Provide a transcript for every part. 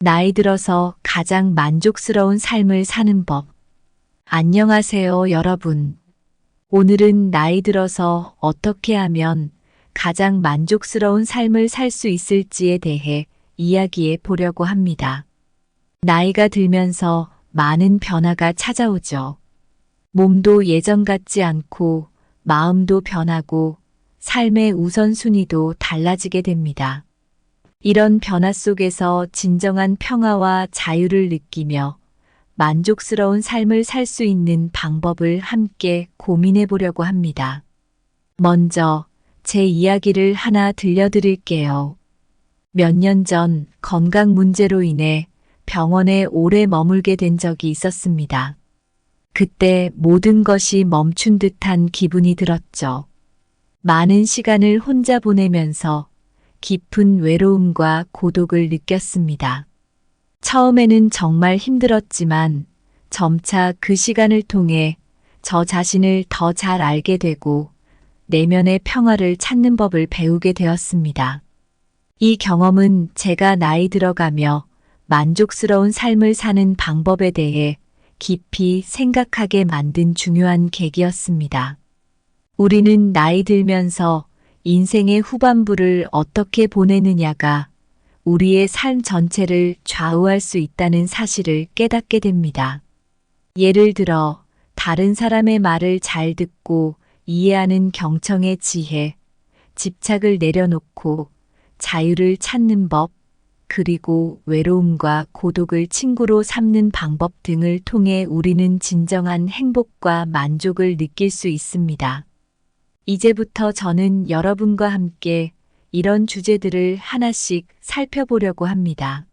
나이 들어서 가장 만족스러운 삶을 사는 법. 안녕하세요, 여러분. 오늘은 나이 들어서 어떻게 하면 가장 만족스러운 삶을 살 수 있을지에 대해 이야기해 보려고 합니다. 나이가 들면서 많은 변화가 찾아오죠. 몸도 예전 같지 않고 마음도 변하고 삶의 우선순위도 달라지게 됩니다. 이런 변화 속에서 진정한 평화와 자유를 느끼며 만족스러운 삶을 살 수 있는 방법을 함께 고민해 보려고 합니다. 먼저 제 이야기를 하나 들려드릴게요. 몇 년 전 건강 문제로 인해 병원에 오래 머물게 된 적이 있었습니다. 그때 모든 것이 멈춘 듯한 기분이 들었죠. 많은 시간을 혼자 보내면서 깊은 외로움과 고독을 느꼈습니다. 처음에는 정말 힘들었지만 점차 그 시간을 통해 저 자신을 더 잘 알게 되고 내면의 평화를 찾는 법을 배우게 되었습니다. 이 경험은 제가 나이 들어가며 만족스러운 삶을 사는 방법에 대해 깊이 생각하게 만든 중요한 계기였습니다. 우리는 나이 들면서 인생의 후반부를 어떻게 보내느냐가 우리의 삶 전체를 좌우할 수 있다는 사실을 깨닫게 됩니다. 예를 들어 다른 사람의 말을 잘 듣고 이해하는 경청의 지혜, 집착을 내려놓고 자유를 찾는 법, 그리고 외로움과 고독을 친구로 삼는 방법 등을 통해 우리는 진정한 행복과 만족을 느낄 수 있습니다. 이제부터 저는 여러분과 함께 이런 주제들을 하나씩 살펴보려고 합니다.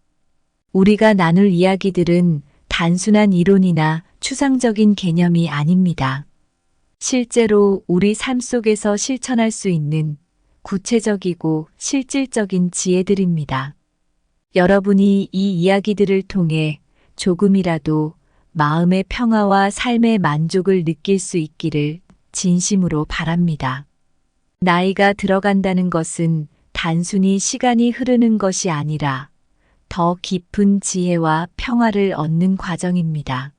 우리가 나눌 이야기들은 단순한 이론이나 추상적인 개념이 아닙니다. 실제로 우리 삶 속에서 실천할 수 있는 구체적이고 실질적인 지혜들입니다. 여러분이 이 이야기들을 통해 조금이라도 마음의 평화와 삶의 만족을 느낄 수 있기를 진심으로 바랍니다. 나이가 들어간다는 것은 단순히 시간이 흐르는 것이 아니라 더 깊은 지혜와 평화를 얻는 과정입니다.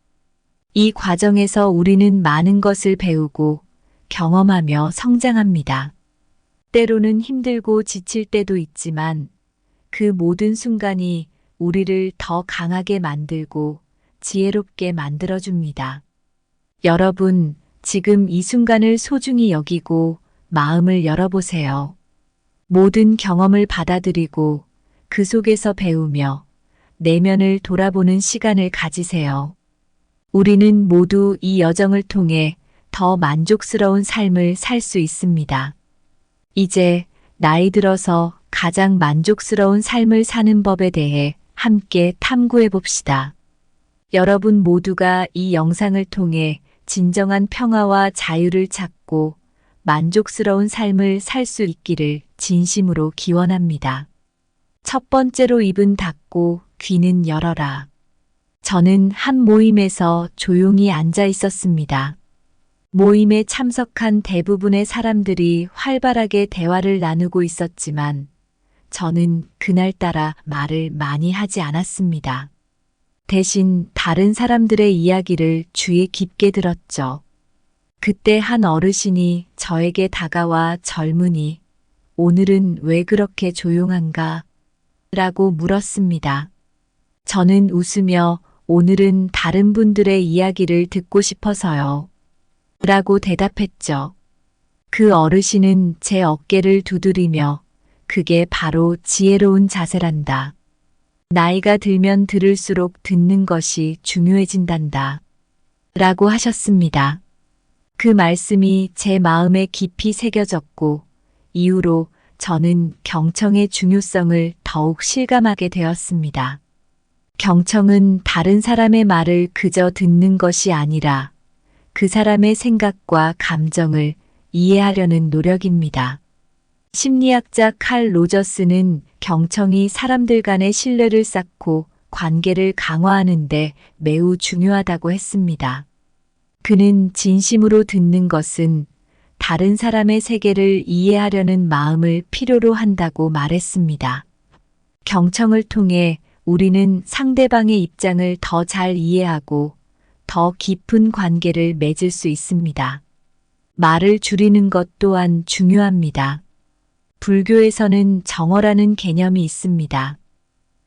이 과정에서 우리는 많은 것을 배우고 경험하며 성장합니다. 때로는 힘들고 지칠 때도 있지만 그 모든 순간이 우리를 더 강하게 만들고 지혜롭게 만들어줍니다. 여러분, 지금 이 순간을 소중히 여기고 마음을 열어보세요. 모든 경험을 받아들이고 그 속에서 배우며 내면을 돌아보는 시간을 가지세요. 우리는 모두 이 여정을 통해 더 만족스러운 삶을 살 수 있습니다. 이제 나이 들어서 가장 만족스러운 삶을 사는 법에 대해 함께 탐구해 봅시다. 여러분 모두가 이 영상을 통해 진정한 평화와 자유를 찾고 만족스러운 삶을 살 수 있기를 진심으로 기원합니다. 첫 번째로 입은 닫고 귀는 열어라. 저는 한 모임에서 조용히 앉아 있었습니다. 모임에 참석한 대부분의 사람들이 활발하게 대화를 나누고 있었지만 저는 그날따라 말을 많이 하지 않았습니다. 대신 다른 사람들의 이야기를 주의 깊게 들었죠. 그때 한 어르신이 저에게 다가와 젊은이, 오늘은 왜 그렇게 조용한가? 라고 물었습니다. 저는 웃으며 오늘은 다른 분들의 이야기를 듣고 싶어서요. 라고 대답했죠. 그 어르신은 제 어깨를 두드리며 그게 바로 지혜로운 자세란다. 나이가 들면 들을수록 듣는 것이 중요해진단다. 라고 하셨습니다. 그 말씀이 제 마음에 깊이 새겨졌고 이후로 저는 경청의 중요성을 더욱 실감하게 되었습니다. 경청은 다른 사람의 말을 그저 듣는 것이 아니라 그 사람의 생각과 감정을 이해하려는 노력입니다. 심리학자 칼 로저스는 경청이 사람들 간의 신뢰를 쌓고 관계를 강화하는 데 매우 중요하다고 했습니다. 그는 진심으로 듣는 것은 다른 사람의 세계를 이해하려는 마음을 필요로 한다고 말했습니다. 경청을 통해 우리는 상대방의 입장을 더 잘 이해하고 더 깊은 관계를 맺을 수 있습니다. 말을 줄이는 것 또한 중요합니다. 불교에서는 정어라는 개념이 있습니다.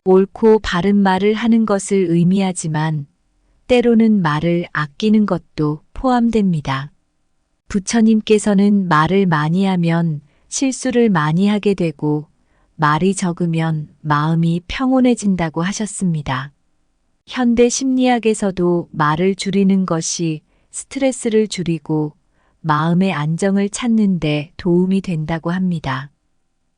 옳고 바른 말을 하는 것을 의미하지만 때로는 말을 아끼는 것도 포함됩니다. 부처님께서는 말을 많이 하면 실수를 많이 하게 되고 말이 적으면 마음이 평온해진다고 하셨습니다. 현대 심리학에서도 말을 줄이는 것이 스트레스를 줄이고 마음의 안정을 찾는 데 도움이 된다고 합니다.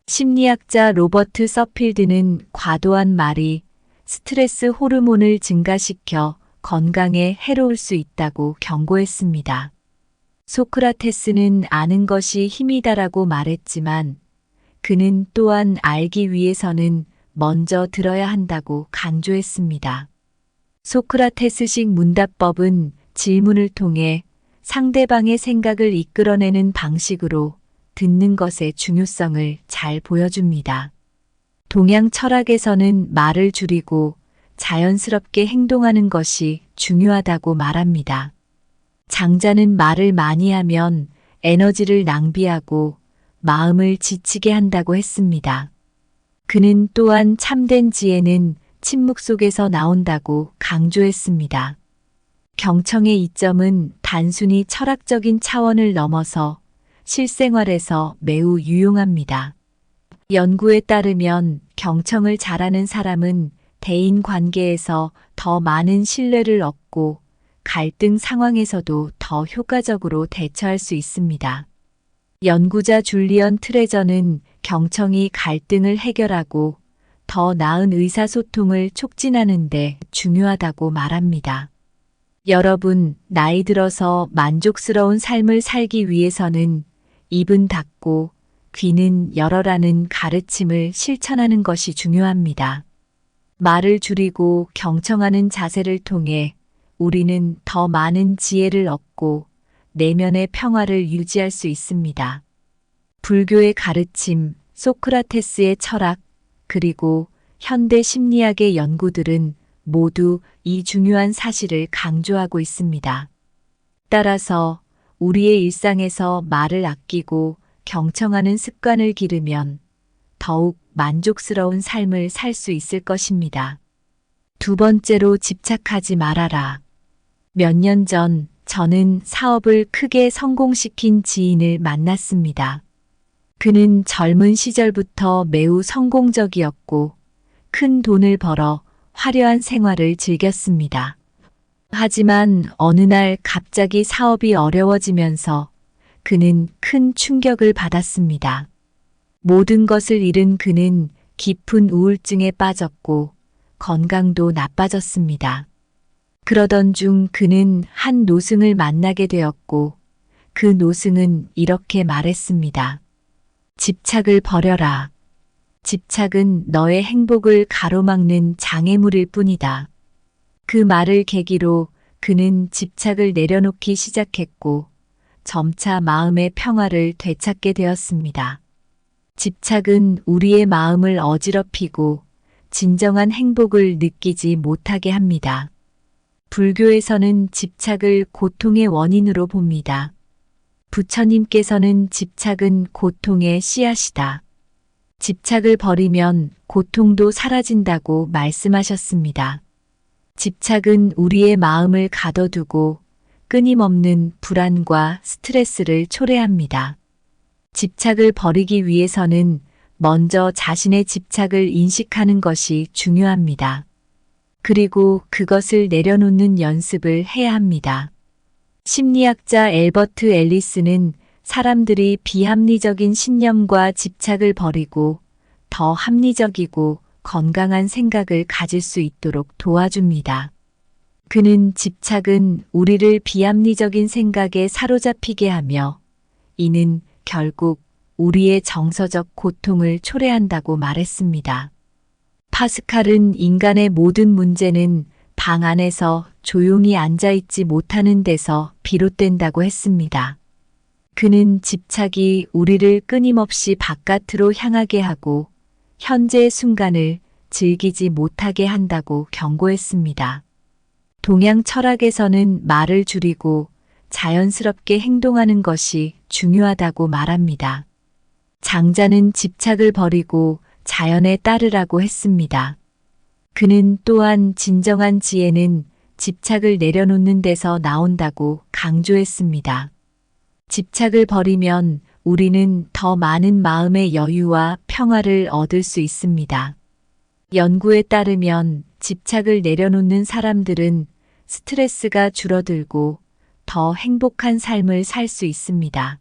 심리학자 로버트 서필드는 과도한 말이 스트레스 호르몬을 증가시켜 건강에 해로울 수 있다고 경고했습니다. 소크라테스는 아는 것이 힘이다라고 말했지만 그는 또한 알기 위해서는 먼저 들어야 한다고 강조했습니다. 소크라테스식 문답법은 질문을 통해 상대방의 생각을 이끌어내는 방식으로 듣는 것의 중요성을 잘 보여줍니다. 동양 철학에서는 말을 줄이고 자연스럽게 행동하는 것이 중요하다고 말합니다. 장자는 말을 많이 하면 에너지를 낭비하고 마음을 지치게 한다고 했습니다. 그는 또한 참된 지혜는 침묵 속에서 나온다고 강조했습니다. 경청의 이점은 단순히 철학적인 차원을 넘어서 실생활에서 매우 유용합니다. 연구에 따르면 경청을 잘하는 사람은 대인 관계에서 더 많은 신뢰를 얻고 갈등 상황에서도 더 효과적으로 대처할 수 있습니다. 연구자 줄리언 트레저는 경청이 갈등을 해결하고 더 나은 의사소통을 촉진하는 데 중요하다고 말합니다. 여러분, 나이 들어서 만족스러운 삶을 살기 위해서는 입은 닫고 귀는 열어라는 가르침을 실천하는 것이 중요합니다. 말을 줄이고 경청하는 자세를 통해 우리는 더 많은 지혜를 얻고 내면의 평화를 유지할 수 있습니다. 불교의 가르침, 소크라테스의 철학, 그리고 현대 심리학의 연구들은 모두 이 중요한 사실을 강조하고 있습니다. 따라서 우리의 일상에서 말을 아끼고 경청하는 습관을 기르면 더욱 만족스러운 삶을 살 수 있을 것입니다. 두 번째로 집착하지 말아라. 몇 년 전 저는 사업을 크게 성공시킨 지인을 만났습니다. 그는 젊은 시절부터 매우 성공적이었고 큰 돈을 벌어 화려한 생활을 즐겼습니다. 하지만 어느 날 갑자기 사업이 어려워지면서 그는 큰 충격을 받았습니다. 모든 것을 잃은 그는 깊은 우울증에 빠졌고 건강도 나빠졌습니다. 그러던 중 그는 한 노승을 만나게 되었고 그 노승은 이렇게 말했습니다. 집착을 버려라. 집착은 너의 행복을 가로막는 장애물일 뿐이다. 그 말을 계기로 그는 집착을 내려놓기 시작했고 점차 마음의 평화를 되찾게 되었습니다. 집착은 우리의 마음을 어지럽히고 진정한 행복을 느끼지 못하게 합니다. 불교에서는 집착을 고통의 원인으로 봅니다. 부처님께서는 집착은 고통의 씨앗이다. 집착을 버리면 고통도 사라진다고 말씀하셨습니다. 집착은 우리의 마음을 가둬두고 끊임없는 불안과 스트레스를 초래합니다. 집착을 버리기 위해서는 먼저 자신의 집착을 인식하는 것이 중요합니다. 그리고 그것을 내려놓는 연습을 해야 합니다. 심리학자 앨버트 앨리스는 사람들이 비합리적인 신념과 집착을 버리고 더 합리적이고 건강한 생각을 가질 수 있도록 도와줍니다. 그는 집착은 우리를 비합리적인 생각에 사로잡히게 하며 이는 결국 우리의 정서적 고통을 초래한다고 말했습니다. 파스칼은 인간의 모든 문제는 방 안에서 조용히 앉아있지 못하는 데서 비롯된다고 했습니다. 그는 집착이 우리를 끊임없이 바깥으로 향하게 하고 현재의 순간을 즐기지 못하게 한다고 경고했습니다. 동양 철학에서는 말을 줄이고 자연스럽게 행동하는 것이 중요하다고 말합니다. 장자는 집착을 버리고 자연에 따르라고 했습니다. 그는 또한 진정한 지혜는 집착을 내려놓는 데서 나온다고 강조했습니다. 집착을 버리면 우리는 더 많은 마음의 여유와 평화를 얻을 수 있습니다. 연구에 따르면 집착을 내려놓는 사람들은 스트레스가 줄어들고 더 행복한 삶을 살 수 있습니다.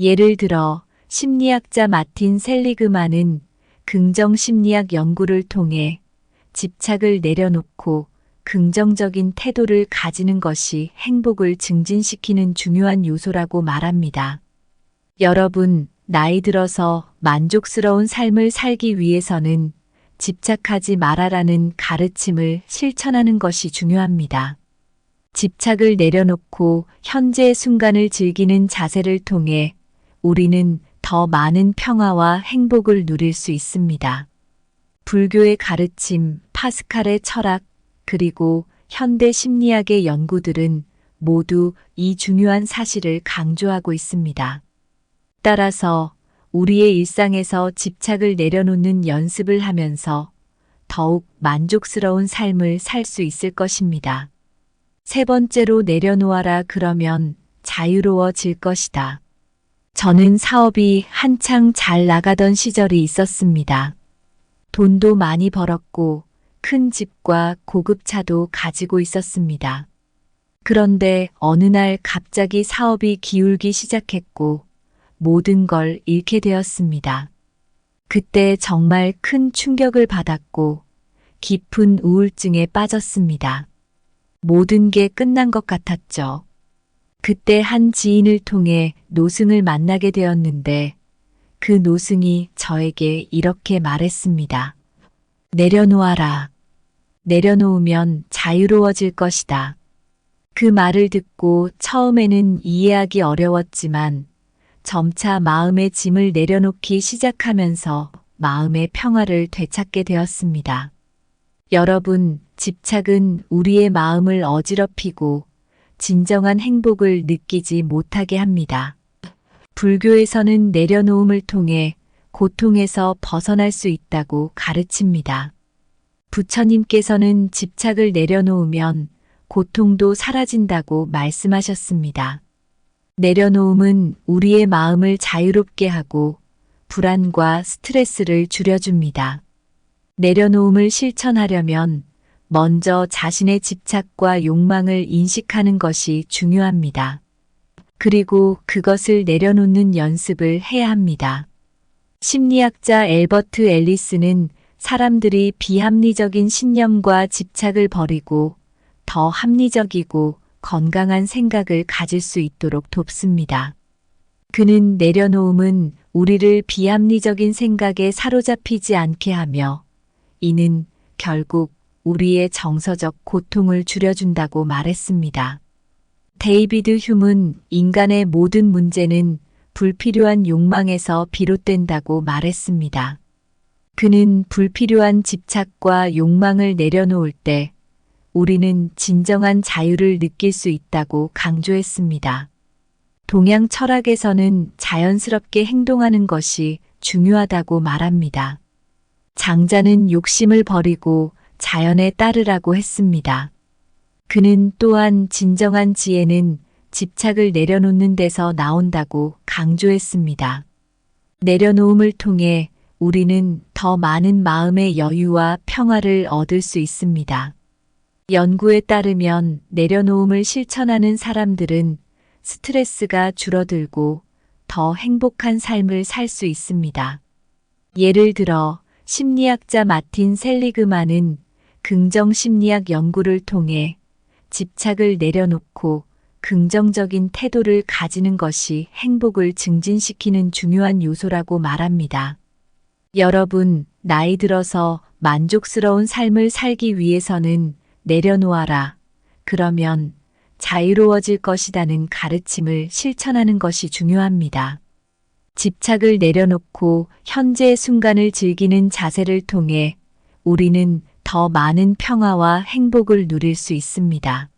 예를 들어 심리학자 마틴 셀리그만은 긍정 심리학 연구를 통해 집착을 내려놓고 긍정적인 태도를 가지는 것이 행복을 증진시키는 중요한 요소라고 말합니다. 여러분, 나이 들어서 만족스러운 삶을 살기 위해서는 집착하지 말아라는 가르침을 실천하는 것이 중요합니다. 집착을 내려놓고 현재의 순간을 즐기는 자세를 통해 우리는 더 많은 평화와 행복을 누릴 수 있습니다. 불교의 가르침, 파스칼의 철학, 그리고 현대 심리학의 연구들은 모두 이 중요한 사실을 강조하고 있습니다. 따라서 우리의 일상에서 집착을 내려놓는 연습을 하면서 더욱 만족스러운 삶을 살 수 있을 것입니다. 세 번째로 내려놓아라 그러면 자유로워질 것이다. 저는 사업이 한창 잘 나가던 시절이 있었습니다. 돈도 많이 벌었고 큰 집과 고급 차도 가지고 있었습니다. 그런데 어느 날 갑자기 사업이 기울기 시작했고 모든 걸 잃게 되었습니다. 그때 정말 큰 충격을 받았고 깊은 우울증에 빠졌습니다. 모든 게 끝난 것 같았죠. 그때 한 지인을 통해 노승을 만나게 되었는데 그 노승이 저에게 이렇게 말했습니다. 내려놓아라. 내려놓으면 자유로워질 것이다. 그 말을 듣고 처음에는 이해하기 어려웠지만 점차 마음의 짐을 내려놓기 시작하면서 마음의 평화를 되찾게 되었습니다. 여러분, 집착은 우리의 마음을 어지럽히고 진정한 행복을 느끼지 못하게 합니다. 불교에서는 내려놓음을 통해 고통에서 벗어날 수 있다고 가르칩니다. 부처님께서는 집착을 내려놓으면 고통도 사라진다고 말씀하셨습니다. 내려놓음은 우리의 마음을 자유롭게 하고 불안과 스트레스를 줄여줍니다. 내려놓음을 실천하려면 먼저 자신의 집착과 욕망을 인식하는 것이 중요합니다. 그리고 그것을 내려놓는 연습을 해야 합니다. 심리학자 엘버트 앨리스는 사람들이 비합리적인 신념과 집착을 버리고 더 합리적이고 건강한 생각을 가질 수 있도록 돕습니다. 그는 내려놓음은 우리를 비합리적인 생각에 사로잡히지 않게 하며 이는 결국 우리의 정서적 고통을 줄여준다고 말했습니다. 데이비드 휴문 인간의 모든 문제는 불필요한 욕망에서 비롯된다고 말했습니다. 그는 불필요한 집착과 욕망을 내려놓을 때 우리는 진정한 자유를 느낄 수 있다고 강조했습니다. 동양 철학에서는 자연스럽게 행동하는 것이 중요하다고 말합니다. 장자는 욕심을 버리고 자연에 따르라고 했습니다. 그는 또한 진정한 지혜는 집착을 내려놓는 데서 나온다고 강조했습니다. 내려놓음을 통해 우리는 더 많은 마음의 여유와 평화를 얻을 수 있습니다. 연구에 따르면 내려놓음을 실천하는 사람들은 스트레스가 줄어들고 더 행복한 삶을 살 수 있습니다. 예를 들어 심리학자 마틴 셀리그만은 긍정 심리학 연구를 통해 집착을 내려놓고 긍정적인 태도를 가지는 것이 행복을 증진시키는 중요한 요소라고 말합니다. 여러분, 나이 들어서 만족스러운 삶을 살기 위해서는 내려놓아라. 그러면 자유로워질 것이라는 가르침을 실천하는 것이 중요합니다. 집착을 내려놓고 현재의 순간을 즐기는 자세를 통해 우리는 더 많은 평화와 행복을 누릴 수 있습니다.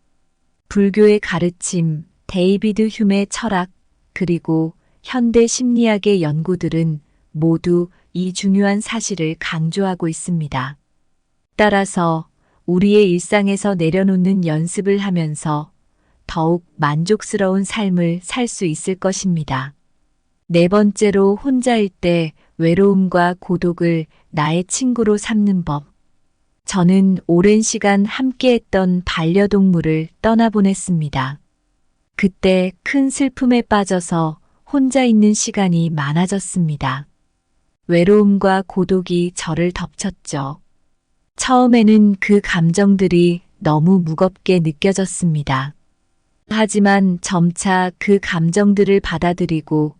불교의 가르침, 데이비드 휴메의 철학, 그리고 현대 심리학의 연구들은 모두 이 중요한 사실을 강조하고 있습니다. 따라서 우리의 일상에서 내려놓는 연습을 하면서 더욱 만족스러운 삶을 살 수 있을 것입니다. 네 번째로, 혼자일 때 외로움과 고독을 나의 친구로 삼는 법. 저는 오랜 시간 함께했던 반려동물을 떠나보냈습니다. 그때 큰 슬픔에 빠져서 혼자 있는 시간이 많아졌습니다. 외로움과 고독이 저를 덮쳤죠. 처음에는 그 감정들이 너무 무겁게 느껴졌습니다. 하지만 점차 그 감정들을 받아들이고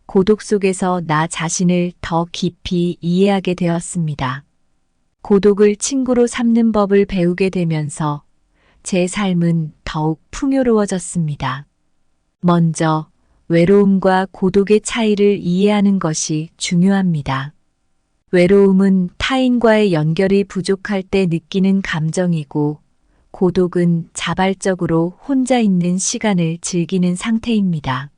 고독 속에서 나 자신을 더 깊이 이해하게 되었습니다. 고독을 친구로 삼는 법을 배우게 되면서 제 삶은 더욱 풍요로워졌습니다. 먼저 외로움과 고독의 차이를 이해하는 것이 중요합니다. 외로움은 타인과의 연결이 부족할 때 느끼는 감정이고, 고독은 자발적으로 혼자 있는 시간을 즐기는 상태입니다.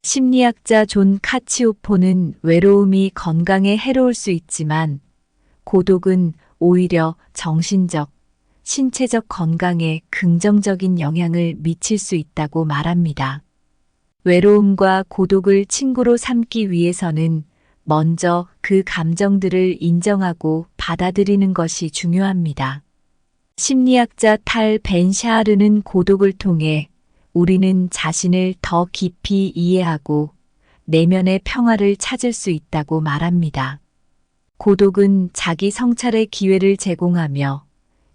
심리학자 존 카치오포는 외로움이 건강에 해로울 수 있지만 고독은 오히려 정신적, 신체적 건강에 긍정적인 영향을 미칠 수 있다고 말합니다. 외로움과 고독을 친구로 삼기 위해서는 먼저 그 감정들을 인정하고 받아들이는 것이 중요합니다. 심리학자 탈 벤 샤르는 고독을 통해 우리는 자신을 더 깊이 이해하고 내면의 평화를 찾을 수 있다고 말합니다. 고독은 자기 성찰의 기회를 제공하며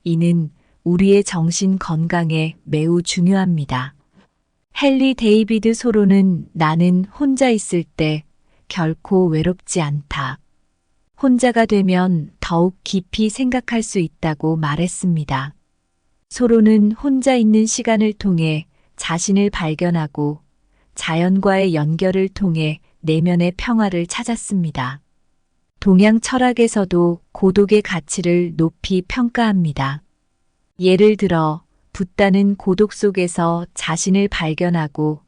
이는 우리의 정신 건강에 매우 중요합니다. 헨리 데이비드 소로는 나는 혼자 있을 때 결코 외롭지 않다. 혼자가 되면 더욱 깊이 생각할 수 있다고 말했습니다. 소로는 혼자 있는 시간을 통해 자신을 발견하고 자연과의 연결을 통해 내면의 평화를 찾았습니다. 동양 철학에서도 고독의 가치를 높이 평가합니다. 예를 들어 붓다는 고독 속에서 자신을 발견하고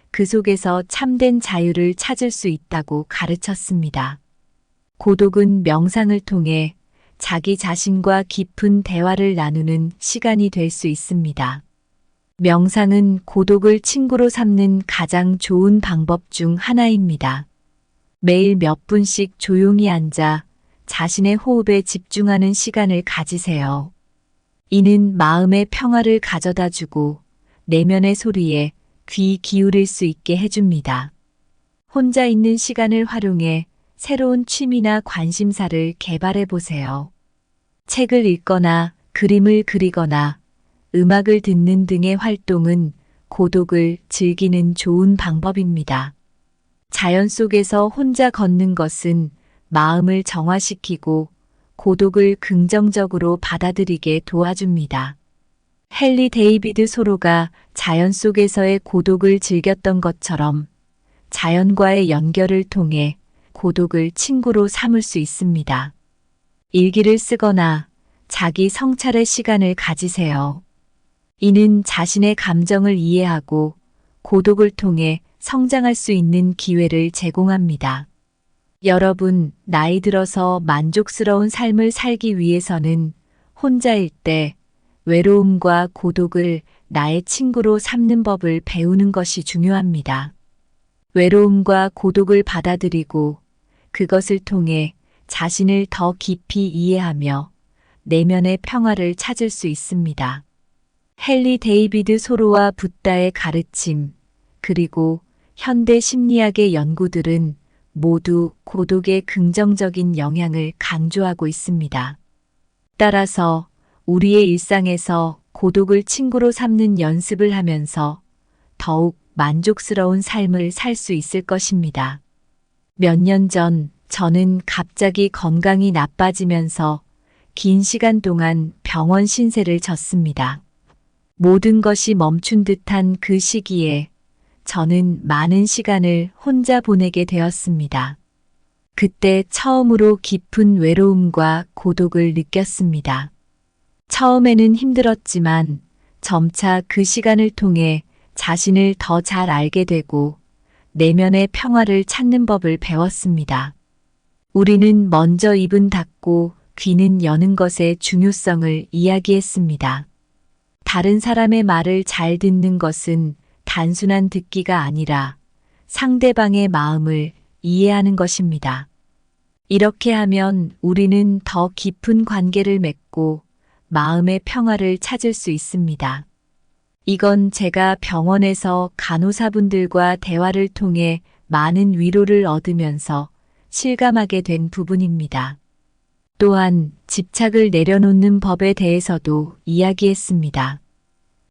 그 속에서 참된 자유를 찾을 수 있다고 가르쳤습니다. 고독은 명상을 통해 자기 자신과 깊은 대화를 나누는 시간이 될 수 있습니다. 명상은 고독을 친구로 삼는 가장 좋은 방법 중 하나입니다. 매일 몇 분씩 조용히 앉아 자신의 호흡에 집중하는 시간을 가지세요. 이는 마음의 평화를 가져다 주고 내면의 소리에 귀 기울일 수 있게 해줍니다. 혼자 있는 시간을 활용해 새로운 취미나 관심사를 개발해 보세요. 책을 읽거나 그림을 그리거나 음악을 듣는 등의 활동은 고독을 즐기는 좋은 방법입니다. 자연 속에서 혼자 걷는 것은 마음을 정화시키고 고독을 긍정적으로 받아들이게 도와줍니다. 헨리 데이비드 소로가 자연 속에서의 고독을 즐겼던 것처럼 자연과의 연결을 통해 고독을 친구로 삼을 수 있습니다. 일기를 쓰거나 자기 성찰의 시간을 가지세요. 이는 자신의 감정을 이해하고 고독을 통해 성장할 수 있는 기회를 제공합니다. 여러분, 나이 들어서 만족스러운 삶을 살기 위해서는 혼자일 때 외로움과 고독을 나의 친구로 삼는 법을 배우는 것이 중요합니다. 외로움과 고독을 받아들이고 그것을 통해 자신을 더 깊이 이해하며 내면의 평화를 찾을 수 있습니다. 헨리 데이비드 소로와 붓다의 가르침, 그리고 현대 심리학의 연구들은 모두 고독의 긍정적인 영향을 강조하고 있습니다. 따라서 우리의 일상에서 고독을 친구로 삼는 연습을 하면서 더욱 만족스러운 삶을 살 수 있을 것입니다. 몇 년 전 저는 갑자기 건강이 나빠지면서 긴 시간 동안 병원 신세를 졌습니다. 모든 것이 멈춘 듯한 그 시기에 저는 많은 시간을 혼자 보내게 되었습니다. 그때 처음으로 깊은 외로움과 고독을 느꼈습니다. 처음에는 힘들었지만 점차 그 시간을 통해 자신을 더 잘 알게 되고 내면의 평화를 찾는 법을 배웠습니다. 우리는 먼저 입은 닫고 귀는 여는 것의 중요성을 이야기했습니다. 다른 사람의 말을 잘 듣는 것은 단순한 듣기가 아니라 상대방의 마음을 이해하는 것입니다. 이렇게 하면 우리는 더 깊은 관계를 맺고 마음의 평화를 찾을 수 있습니다. 이건 제가 병원에서 간호사분들과 대화를 통해 많은 위로를 얻으면서 실감하게 된 부분입니다. 또한 집착을 내려놓는 법에 대해서도 이야기했습니다.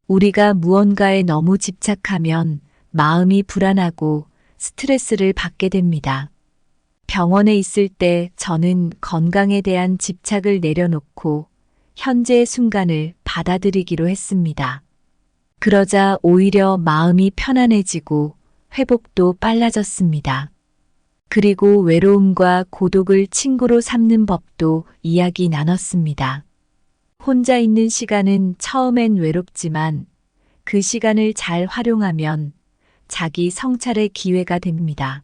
우리가 무언가에 너무 집착하면 마음이 불안하고 스트레스를 받게 됩니다. 병원에 있을 때 저는 건강에 대한 집착을 내려놓고 현재의 순간을 받아들이기로 했습니다. 그러자 오히려 마음이 편안해지고 회복도 빨라졌습니다. 그리고 외로움과 고독을 친구로 삼는 법도 이야기 나눴습니다. 혼자 있는 시간은 처음엔 외롭지만 그 시간을 잘 활용하면 자기 성찰의 기회가 됩니다.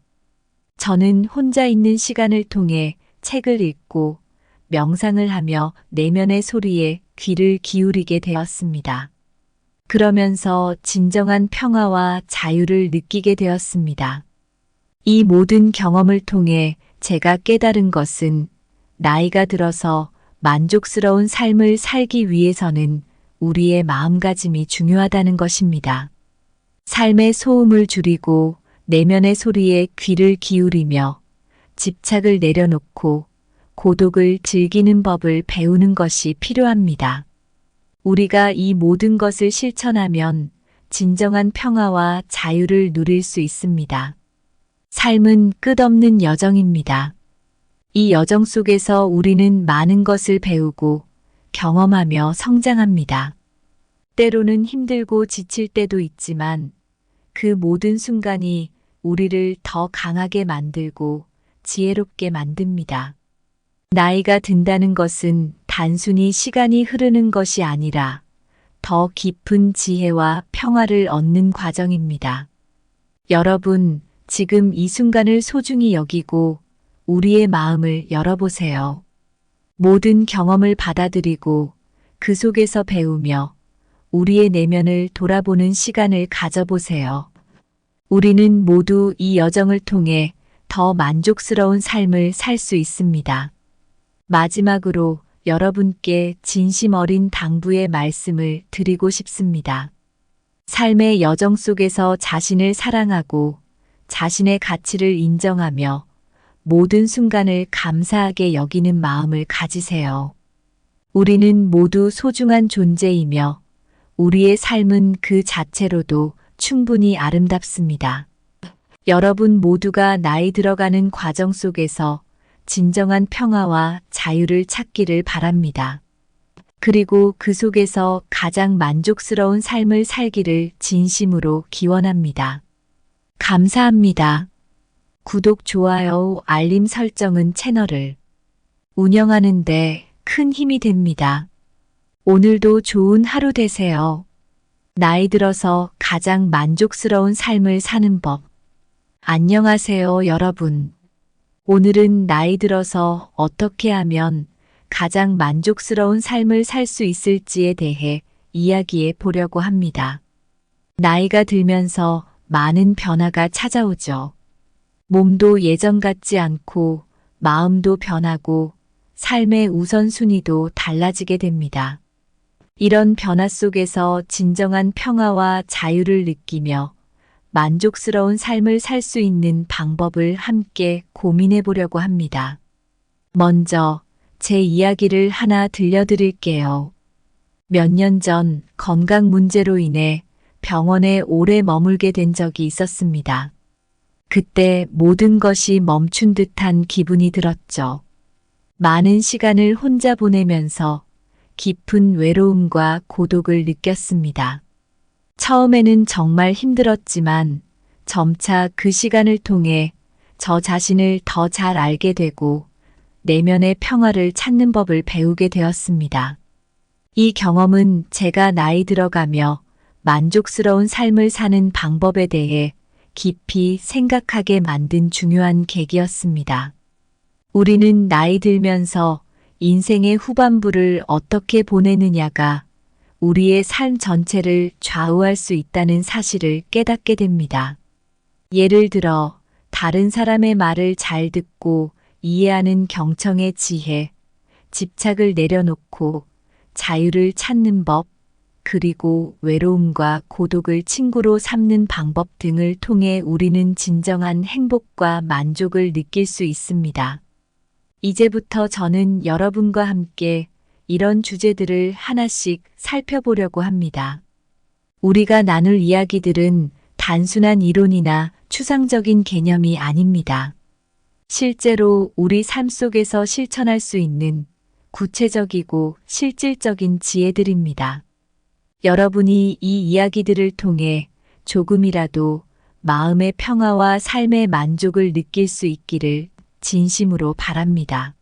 저는 혼자 있는 시간을 통해 책을 읽고 명상을 하며 내면의 소리에 귀를 기울이게 되었습니다. 그러면서 진정한 평화와 자유를 느끼게 되었습니다. 이 모든 경험을 통해 제가 깨달은 것은 나이가 들어서 만족스러운 삶을 살기 위해서는 우리의 마음가짐이 중요하다는 것입니다. 삶의 소음을 줄이고 내면의 소리에 귀를 기울이며 집착을 내려놓고 고독을 즐기는 법을 배우는 것이 필요합니다. 우리가 이 모든 것을 실천하면 진정한 평화와 자유를 누릴 수 있습니다. 삶은 끝없는 여정입니다. 이 여정 속에서 우리는 많은 것을 배우고 경험하며 성장합니다. 때로는 힘들고 지칠 때도 있지만 그 모든 순간이 우리를 더 강하게 만들고 지혜롭게 만듭니다. 나이가 든다는 것은 단순히 시간이 흐르는 것이 아니라 더 깊은 지혜와 평화를 얻는 과정입니다. 여러분, 지금 이 순간을 소중히 여기고 우리의 마음을 열어보세요. 모든 경험을 받아들이고 그 속에서 배우며 우리의 내면을 돌아보는 시간을 가져보세요. 우리는 모두 이 여정을 통해 더 만족스러운 삶을 살 수 있습니다. 마지막으로 여러분께 진심 어린 당부의 말씀을 드리고 싶습니다. 삶의 여정 속에서 자신을 사랑하고 자신의 가치를 인정하며 모든 순간을 감사하게 여기는 마음을 가지세요. 우리는 모두 소중한 존재이며 우리의 삶은 그 자체로도 충분히 아름답습니다. 여러분 모두가 나이 들어가는 과정 속에서 진정한 평화와 자유를 찾기를 바랍니다. 그리고 그 속에서 가장 만족스러운 삶을 살기를 진심으로 기원합니다. 감사합니다. 구독, 좋아요, 알림 설정은 채널을 운영하는 데 큰 힘이 됩니다. 오늘도 좋은 하루 되세요. 나이 들어서 가장 만족스러운 삶을 사는 법. 안녕하세요, 여러분. 오늘은 나이 들어서 어떻게 하면 가장 만족스러운 삶을 살 수 있을지에 대해 이야기해 보려고 합니다. 나이가 들면서 많은 변화가 찾아오죠. 몸도 예전 같지 않고 마음도 변하고 삶의 우선순위도 달라지게 됩니다. 이런 변화 속에서 진정한 평화와 자유를 느끼며 만족스러운 삶을 살 수 있는 방법을 함께 고민해 보려고 합니다. 먼저 제 이야기를 하나 들려드릴게요. 몇 년 전 건강 문제로 인해 병원에 오래 머물게 된 적이 있었습니다. 그때 모든 것이 멈춘 듯한 기분이 들었죠. 많은 시간을 혼자 보내면서 깊은 외로움과 고독을 느꼈습니다. 처음에는 정말 힘들었지만 점차 그 시간을 통해 저 자신을 더 잘 알게 되고 내면의 평화를 찾는 법을 배우게 되었습니다. 이 경험은 제가 나이 들어가며 만족스러운 삶을 사는 방법에 대해 깊이 생각하게 만든 중요한 계기였습니다. 우리는 나이 들면서 인생의 후반부를 어떻게 보내느냐가 우리의 삶 전체를 좌우할 수 있다는 사실을 깨닫게 됩니다. 예를 들어, 다른 사람의 말을 잘 듣고 이해하는 경청의 지혜, 집착을 내려놓고 자유를 찾는 법, 그리고 외로움과 고독을 친구로 삼는 방법 등을 통해 우리는 진정한 행복과 만족을 느낄 수 있습니다. 이제부터 저는 여러분과 함께 이런 주제들을 하나씩 살펴보려고 합니다. 우리가 나눌 이야기들은 단순한 이론이나 추상적인 개념이 아닙니다. 실제로 우리 삶 속에서 실천할 수 있는 구체적이고 실질적인 지혜들입니다. 여러분이 이 이야기들을 통해 조금이라도 마음의 평화와 삶의 만족을 느낄 수 있기를 진심으로 바랍니다.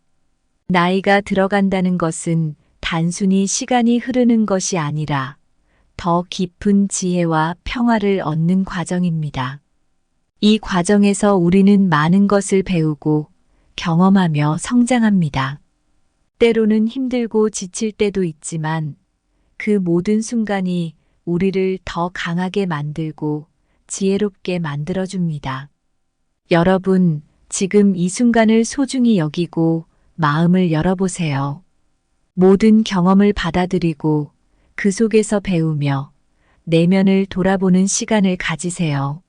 나이가 들어간다는 것은 단순히 시간이 흐르는 것이 아니라 더 깊은 지혜와 평화를 얻는 과정입니다. 이 과정에서 우리는 많은 것을 배우고 경험하며 성장합니다. 때로는 힘들고 지칠 때도 있지만 그 모든 순간이 우리를 더 강하게 만들고 지혜롭게 만들어줍니다. 여러분, 지금 이 순간을 소중히 여기고 마음을 열어보세요. 모든 경험을 받아들이고 그 속에서 배우며 내면을 돌아보는 시간을 가지세요.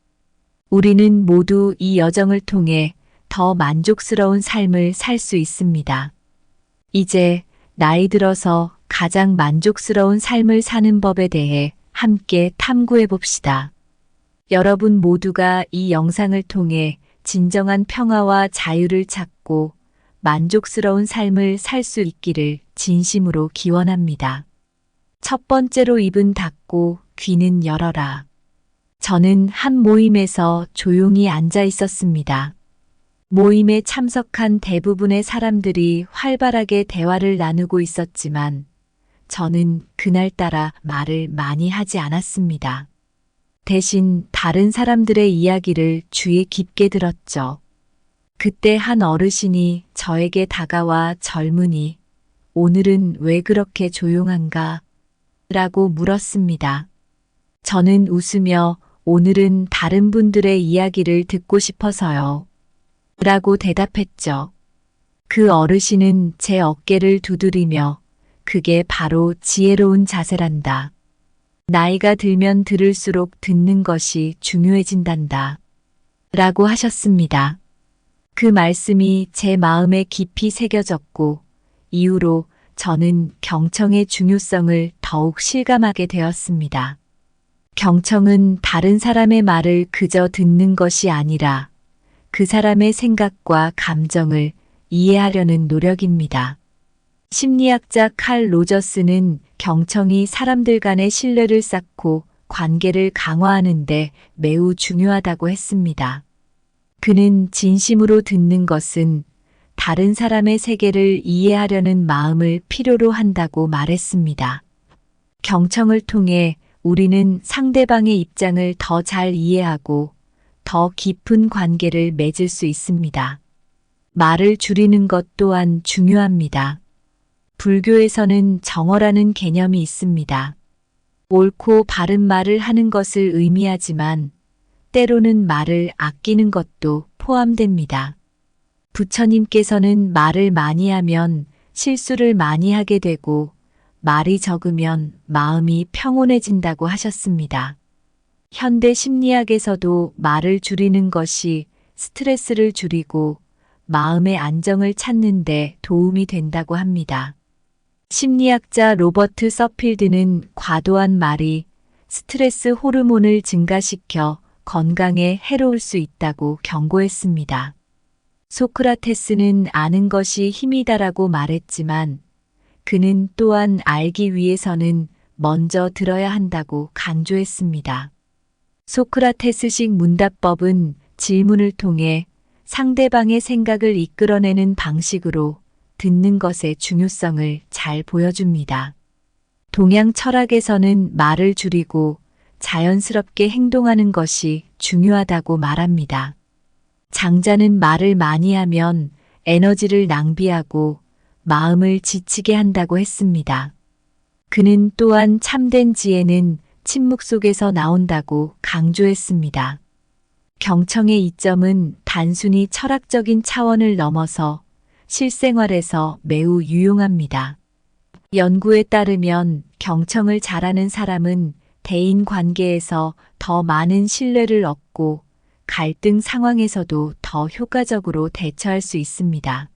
우리는 모두 이 여정을 통해 더 만족스러운 삶을 살 수 있습니다. 이제 나이 들어서 가장 만족스러운 삶을 사는 법에 대해 함께 탐구해 봅시다. 여러분 모두가 이 영상을 통해 진정한 평화와 자유를 찾고 만족스러운 삶을 살 수 있기를 진심으로 기원합니다. 첫 번째로 입은 닫고 귀는 열어라. 저는 한 모임에서 조용히 앉아 있었습니다. 모임에 참석한 대부분의 사람들이 활발하게 대화를 나누고 있었지만 저는 그날따라 말을 많이 하지 않았습니다. 대신 다른 사람들의 이야기를 주의 깊게 들었죠. 그때 한 어르신이 저에게 다가와 젊은이, 오늘은 왜 그렇게 조용한가? 라고 물었습니다. 저는 웃으며 오늘은 다른 분들의 이야기를 듣고 싶어서요. 라고 대답했죠. 그 어르신은 제 어깨를 두드리며 그게 바로 지혜로운 자세란다. 나이가 들면 들을수록 듣는 것이 중요해진단다. 라고 하셨습니다. 그 말씀이 제 마음에 깊이 새겨졌고 이후로 저는 경청의 중요성을 더욱 실감하게 되었습니다. 경청은 다른 사람의 말을 그저 듣는 것이 아니라 그 사람의 생각과 감정을 이해하려는 노력입니다. 심리학자 칼 로저스는 경청이 사람들 간의 신뢰를 쌓고 관계를 강화하는 데 매우 중요하다고 했습니다. 그는 진심으로 듣는 것은 다른 사람의 세계를 이해하려는 마음을 필요로 한다고 말했습니다. 경청을 통해 우리는 상대방의 입장을 더 잘 이해하고 더 깊은 관계를 맺을 수 있습니다. 말을 줄이는 것 또한 중요합니다. 불교에서는 정어라는 개념이 있습니다. 옳고 바른 말을 하는 것을 의미하지만 때로는 말을 아끼는 것도 포함됩니다. 부처님께서는 말을 많이 하면 실수를 많이 하게 되고 말이 적으면 마음이 평온해진다고 하셨습니다. 현대 심리학에서도 말을 줄이는 것이 스트레스를 줄이고 마음의 안정을 찾는 데 도움이 된다고 합니다. 심리학자 로버트 서필드는 과도한 말이 스트레스 호르몬을 증가시켜 건강에 해로울 수 있다고 경고했습니다. 소크라테스는 아는 것이 힘이다라고 말했지만 그는 또한 알기 위해서는 먼저 들어야 한다고 강조했습니다. 소크라테스식 문답법은 질문을 통해 상대방의 생각을 이끌어내는 방식으로 듣는 것의 중요성을 잘 보여줍니다. 동양 철학에서는 말을 줄이고 자연스럽게 행동하는 것이 중요하다고 말합니다. 장자는 말을 많이 하면 에너지를 낭비하고 마음을 지치게 한다고 했습니다. 그는 또한 참된 지혜는 침묵 속에서 나온다고 강조했습니다. 경청의 이점은 단순히 철학적인 차원을 넘어서 실생활에서 매우 유용합니다. 연구에 따르면 경청을 잘하는 사람은 대인 관계에서 더 많은 신뢰를 얻고 갈등 상황에서도 더 효과적으로 대처할 수 있습니다.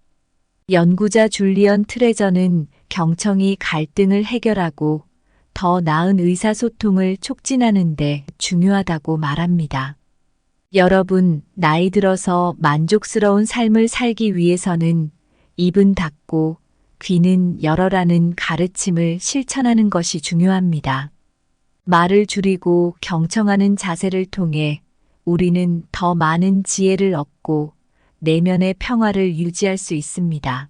연구자 줄리언 트레저는 경청이 갈등을 해결하고 더 나은 의사소통을 촉진하는 데 중요하다고 말합니다. 여러분, 나이 들어서 만족스러운 삶을 살기 위해서는 입은 닫고 귀는 열어라는 가르침을 실천하는 것이 중요합니다. 말을 줄이고 경청하는 자세를 통해 우리는 더 많은 지혜를 얻고 내면의 평화를 유지할 수 있습니다.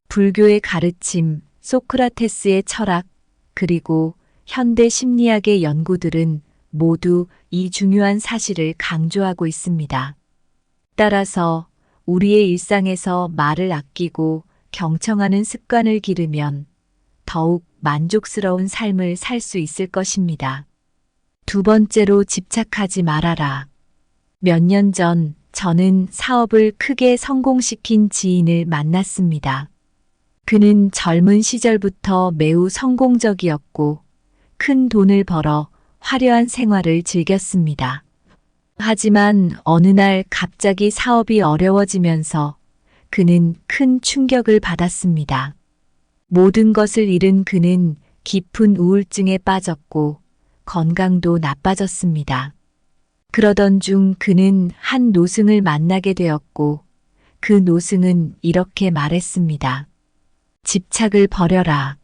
불교의 가르침, 소크라테스의 철학, 그리고 현대 심리학의 연구들은 모두 이 중요한 사실을 강조하고 있습니다. 따라서 우리의 일상에서 말을 아끼고 경청하는 습관을 기르면 더욱 만족스러운 삶을 살 수 있을 것입니다. 두 번째로 집착하지 말아라. 몇 년 전 저는 사업을 크게 성공시킨 지인을 만났습니다. 그는 젊은 시절부터 매우 성공적이었고 큰 돈을 벌어 화려한 생활을 즐겼습니다. 하지만 어느 날 갑자기 사업이 어려워지면서 그는 큰 충격을 받았습니다. 모든 것을 잃은 그는 깊은 우울증에 빠졌고 건강도 나빠졌습니다. 그러던 중 그는 한 노승을 만나게 되었고 그 노승은 이렇게 말했습니다. 집착을 버려라.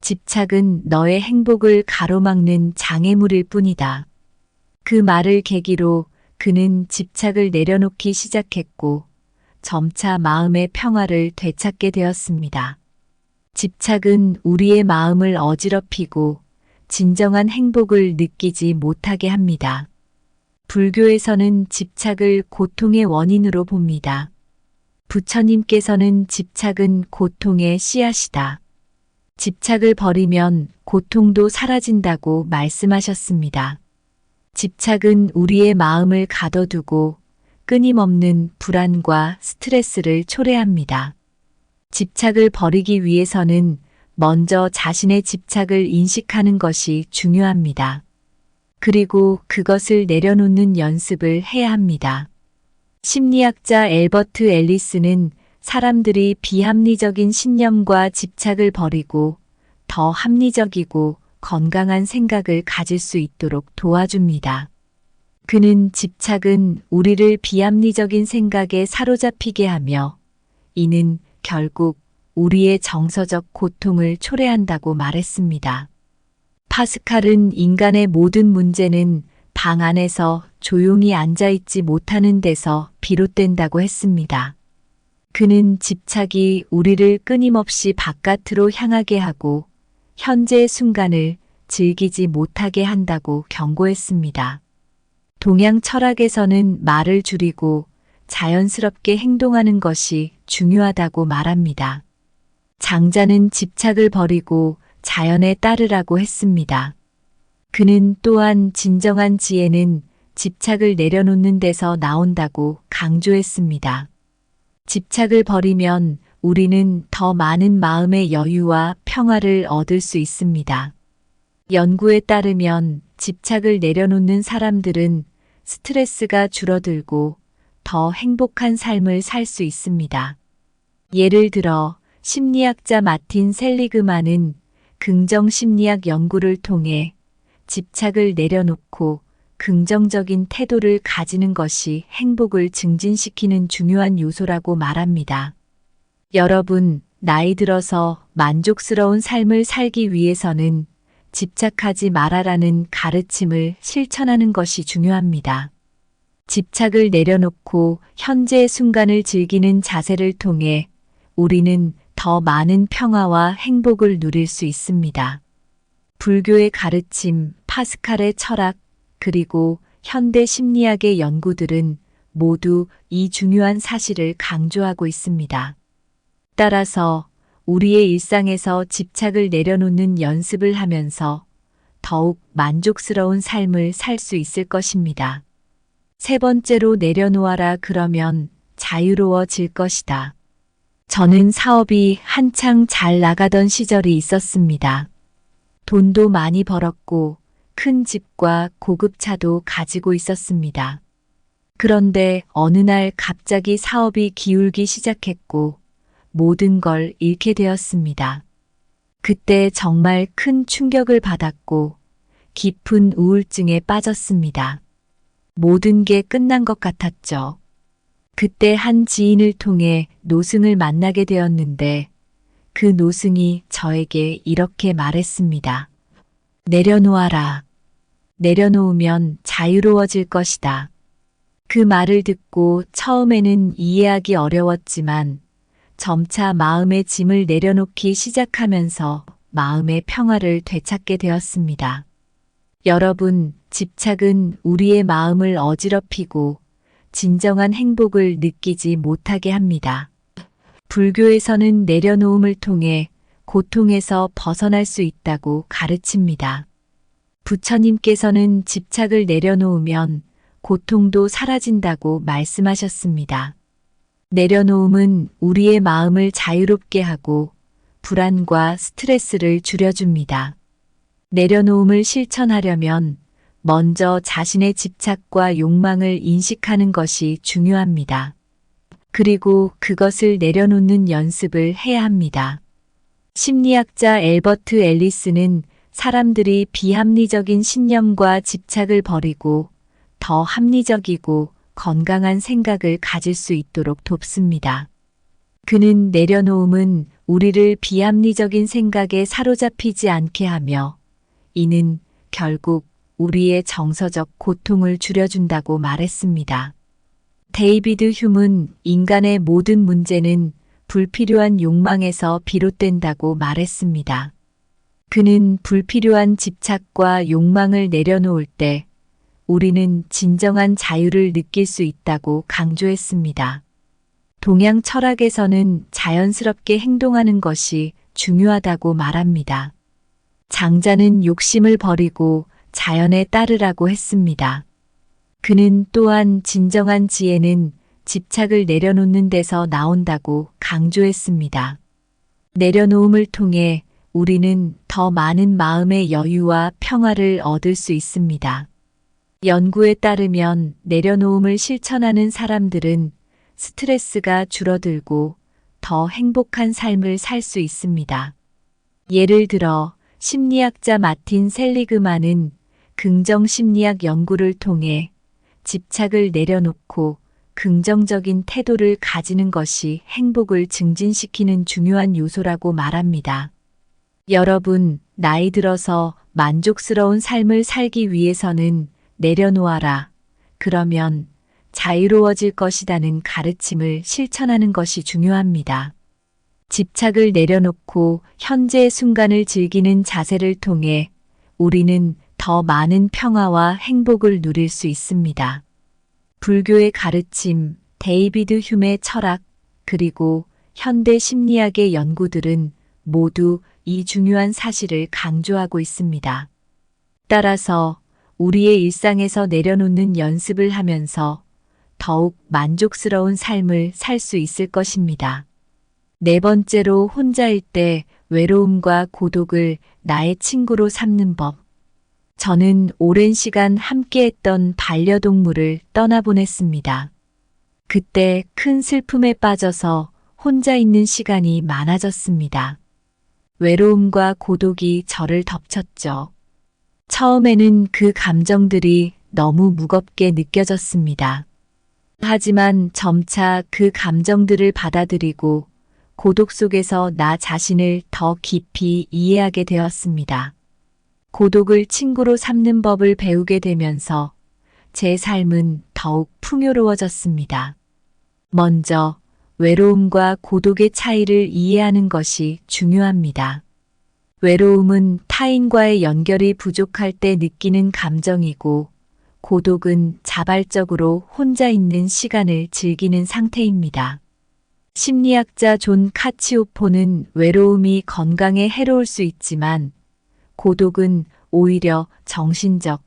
집착은 너의 행복을 가로막는 장애물일 뿐이다. 그 말을 계기로 그는 집착을 내려놓기 시작했고 점차 마음의 평화를 되찾게 되었습니다. 집착은 우리의 마음을 어지럽히고 진정한 행복을 느끼지 못하게 합니다. 불교에서는 집착을 고통의 원인으로 봅니다. 부처님께서는 집착은 고통의 씨앗이다. 집착을 버리면 고통도 사라진다고 말씀하셨습니다. 집착은 우리의 마음을 가둬두고 끊임없는 불안과 스트레스를 초래합니다. 집착을 버리기 위해서는 먼저 자신의 집착을 인식하는 것이 중요합니다. 그리고 그것을 내려놓는 연습을 해야 합니다. 심리학자 엘버트 앨리스는 사람들이 비합리적인 신념과 집착을 버리고 더 합리적이고 건강한 생각을 가질 수 있도록 도와줍니다. 그는 집착은 우리를 비합리적인 생각에 사로잡히게 하며 이는 결국 우리의 정서적 고통을 초래한다고 말했습니다. 파스칼은 인간의 모든 문제는 방 안에서 조용히 앉아있지 못하는 데서 비롯된다고 했습니다. 그는 집착이 우리를 끊임없이 바깥으로 향하게 하고 현재의 순간을 즐기지 못하게 한다고 경고했습니다. 동양 철학에서는 말을 줄이고 자연스럽게 행동하는 것이 중요하다고 말합니다. 장자는 집착을 버리고 자연에 따르라고 했습니다. 그는 또한 진정한 지혜는 집착을 내려놓는 데서 나온다고 강조했습니다. 집착을 버리면 우리는 더 많은 마음의 여유와 평화를 얻을 수 있습니다. 연구에 따르면 집착을 내려놓는 사람들은 스트레스가 줄어들고 더 행복한 삶을 살 수 있습니다. 예를 들어 심리학자 마틴 셀리그만은 긍정심리학 연구를 통해 집착을 내려놓고 긍정적인 태도를 가지는 것이 행복을 증진시키는 중요한 요소라고 말합니다. 여러분, 나이 들어서 만족스러운 삶을 살기 위해서는 집착하지 말아라는 가르침을 실천하는 것이 중요합니다. 집착을 내려놓고 현재의 순간을 즐기는 자세를 통해 우리는 더 많은 평화와 행복을 누릴 수 있습니다. 불교의 가르침, 파스칼의 철학, 그리고 현대 심리학의 연구들은 모두 이 중요한 사실을 강조하고 있습니다. 따라서 우리의 일상에서 집착을 내려놓는 연습을 하면서 더욱 만족스러운 삶을 살 수 있을 것입니다. 세 번째로 내려놓아라 그러면 자유로워질 것이다. 저는 사업이 한창 잘 나가던 시절이 있었습니다. 돈도 많이 벌었고 큰 집과 고급 차도 가지고 있었습니다. 그런데 어느 날 갑자기 사업이 기울기 시작했고 모든 걸 잃게 되었습니다. 그때 정말 큰 충격을 받았고 깊은 우울증에 빠졌습니다. 모든 게 끝난 것 같았죠. 그때 한 지인을 통해 노승을 만나게 되었는데 그 노승이 저에게 이렇게 말했습니다. 내려놓아라. 내려놓으면 자유로워질 것이다. 그 말을 듣고 처음에는 이해하기 어려웠지만 점차 마음의 짐을 내려놓기 시작하면서 마음의 평화를 되찾게 되었습니다. 여러분, 집착은 우리의 마음을 어지럽히고 진정한 행복을 느끼지 못하게 합니다. 불교에서는 내려놓음을 통해 고통에서 벗어날 수 있다고 가르칩니다. 부처님께서는 집착을 내려놓으면 고통도 사라진다고 말씀하셨습니다. 내려놓음은 우리의 마음을 자유롭게 하고 불안과 스트레스를 줄여줍니다. 내려놓음을 실천하려면 먼저 자신의 집착과 욕망을 인식하는 것이 중요합니다. 그리고 그것을 내려놓는 연습을 해야 합니다. 심리학자 엘버트 앨리스는 사람들이 비합리적인 신념과 집착을 버리고 더 합리적이고 건강한 생각을 가질 수 있도록 돕습니다. 그는 내려놓음은 우리를 비합리적인 생각에 사로잡히지 않게 하며 이는 결국 우리의 정서적 고통을 줄여준다고 말했습니다. 데이비드 휴문 인간의 모든 문제는 불필요한 욕망에서 비롯된다고 말했습니다. 그는 불필요한 집착과 욕망을 내려놓을 때 우리는 진정한 자유를 느낄 수 있다고 강조했습니다. 동양 철학에서는 자연스럽게 행동하는 것이 중요하다고 말합니다. 장자는 욕심을 버리고 자연에 따르라고 했습니다. 그는 또한 진정한 지혜는 집착을 내려놓는 데서 나온다고 강조했습니다. 내려놓음을 통해 우리는 더 많은 마음의 여유와 평화를 얻을 수 있습니다. 연구에 따르면 내려놓음을 실천하는 사람들은 스트레스가 줄어들고 더 행복한 삶을 살 수 있습니다. 예를 들어 심리학자 마틴 셀리그만은 긍정심리학 연구를 통해 집착을 내려놓고 긍정적인 태도를 가지는 것이 행복을 증진시키는 중요한 요소라고 말합니다. 여러분, 나이 들어서 만족스러운 삶을 살기 위해서는 내려놓아라. 그러면 자유로워질 것이라는 가르침을 실천하는 것이 중요합니다. 집착을 내려놓고 현재의 순간을 즐기는 자세를 통해 우리는 더 많은 평화와 행복을 누릴 수 있습니다. 불교의 가르침, 데이비드 휴메의 철학, 그리고 현대 심리학의 연구들은 모두 이 중요한 사실을 강조하고 있습니다. 따라서 우리의 일상에서 내려놓는 연습을 하면서 더욱 만족스러운 삶을 살 수 있을 것입니다. 네 번째로 혼자일 때 외로움과 고독을 나의 친구로 삼는 법. 저는 오랜 시간 함께했던 반려동물을 떠나보냈습니다. 그때 큰 슬픔에 빠져서 혼자 있는 시간이 많아졌습니다. 외로움과 고독이 저를 덮쳤죠. 처음에는 그 감정들이 너무 무겁게 느껴졌습니다. 하지만 점차 그 감정들을 받아들이고 고독 속에서 나 자신을 더 깊이 이해하게 되었습니다. 고독을 친구로 삼는 법을 배우게 되면서 제 삶은 더욱 풍요로워졌습니다. 먼저 외로움과 고독의 차이를 이해하는 것이 중요합니다. 외로움은 타인과의 연결이 부족할 때 느끼는 감정이고, 고독은 자발적으로 혼자 있는 시간을 즐기는 상태입니다. 심리학자 존 카치오포는 외로움이 건강에 해로울 수 있지만, 고독은 오히려 정신적,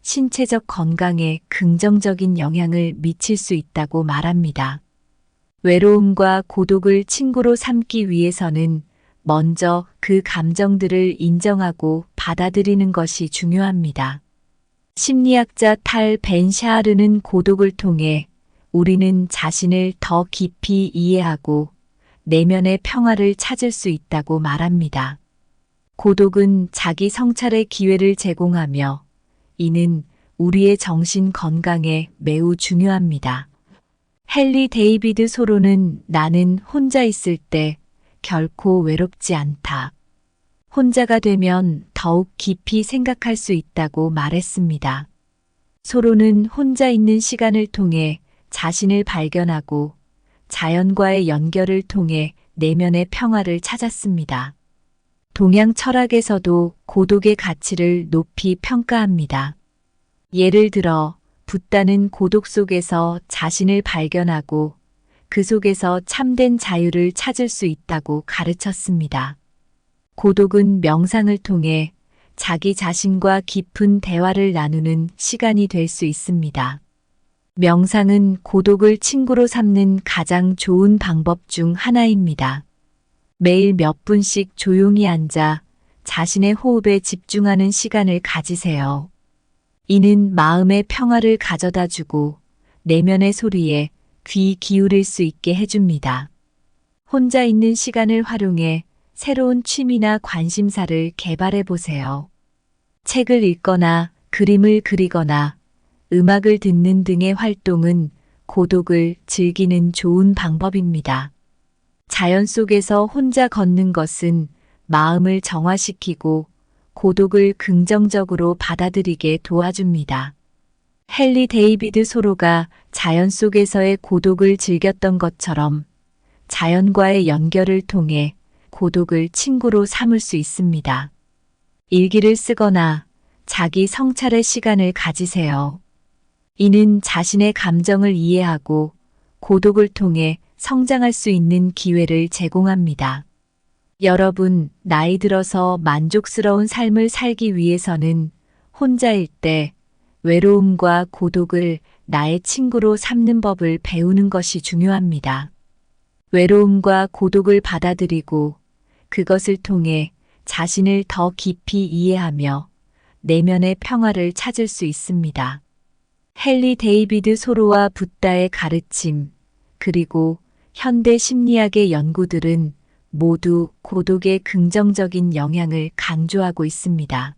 신체적 건강에 긍정적인 영향을 미칠 수 있다고 말합니다. 외로움과 고독을 친구로 삼기 위해서는 먼저 그 감정들을 인정하고 받아들이는 것이 중요합니다. 심리학자 탈 벤 샤르는 고독을 통해 우리는 자신을 더 깊이 이해하고 내면의 평화를 찾을 수 있다고 말합니다. 고독은 자기 성찰의 기회를 제공하며 이는 우리의 정신 건강에 매우 중요합니다. 헨리 데이비드 소로는 나는 혼자 있을 때 결코 외롭지 않다. 혼자가 되면 더욱 깊이 생각할 수 있다고 말했습니다. 소로는 혼자 있는 시간을 통해 자신을 발견하고 자연과의 연결을 통해 내면의 평화를 찾았습니다. 동양 철학에서도 고독의 가치를 높이 평가합니다. 예를 들어 붓다는 고독 속에서 자신을 발견하고 그 속에서 참된 자유를 찾을 수 있다고 가르쳤습니다. 고독은 명상을 통해 자기 자신과 깊은 대화를 나누는 시간이 될 수 있습니다. 명상은 고독을 친구로 삼는 가장 좋은 방법 중 하나입니다. 매일 몇 분씩 조용히 앉아 자신의 호흡에 집중하는 시간을 가지세요. 이는 마음의 평화를 가져다 주고 내면의 소리에 귀 기울일 수 있게 해줍니다. 혼자 있는 시간을 활용해 새로운 취미나 관심사를 개발해 보세요. 책을 읽거나 그림을 그리거나 음악을 듣는 등의 활동은 고독을 즐기는 좋은 방법입니다. 자연 속에서 혼자 걷는 것은 마음을 정화시키고 고독을 긍정적으로 받아들이게 도와줍니다. 헨리 데이비드 소로가 자연 속에서의 고독을 즐겼던 것처럼 자연과의 연결을 통해 고독을 친구로 삼을 수 있습니다. 일기를 쓰거나 자기 성찰의 시간을 가지세요. 이는 자신의 감정을 이해하고 고독을 통해 성장할 수 있는 기회를 제공합니다. 여러분, 나이 들어서 만족스러운 삶을 살기 위해서는 혼자일 때 외로움과 고독을 나의 친구로 삼는 법을 배우는 것이 중요합니다. 외로움과 고독을 받아들이고 그것을 통해 자신을 더 깊이 이해하며 내면의 평화를 찾을 수 있습니다. 헨리 데이비드 소로와 붓다의 가르침, 그리고 현대 심리학의 연구들은 모두 고독의 긍정적인 영향을 강조하고 있습니다.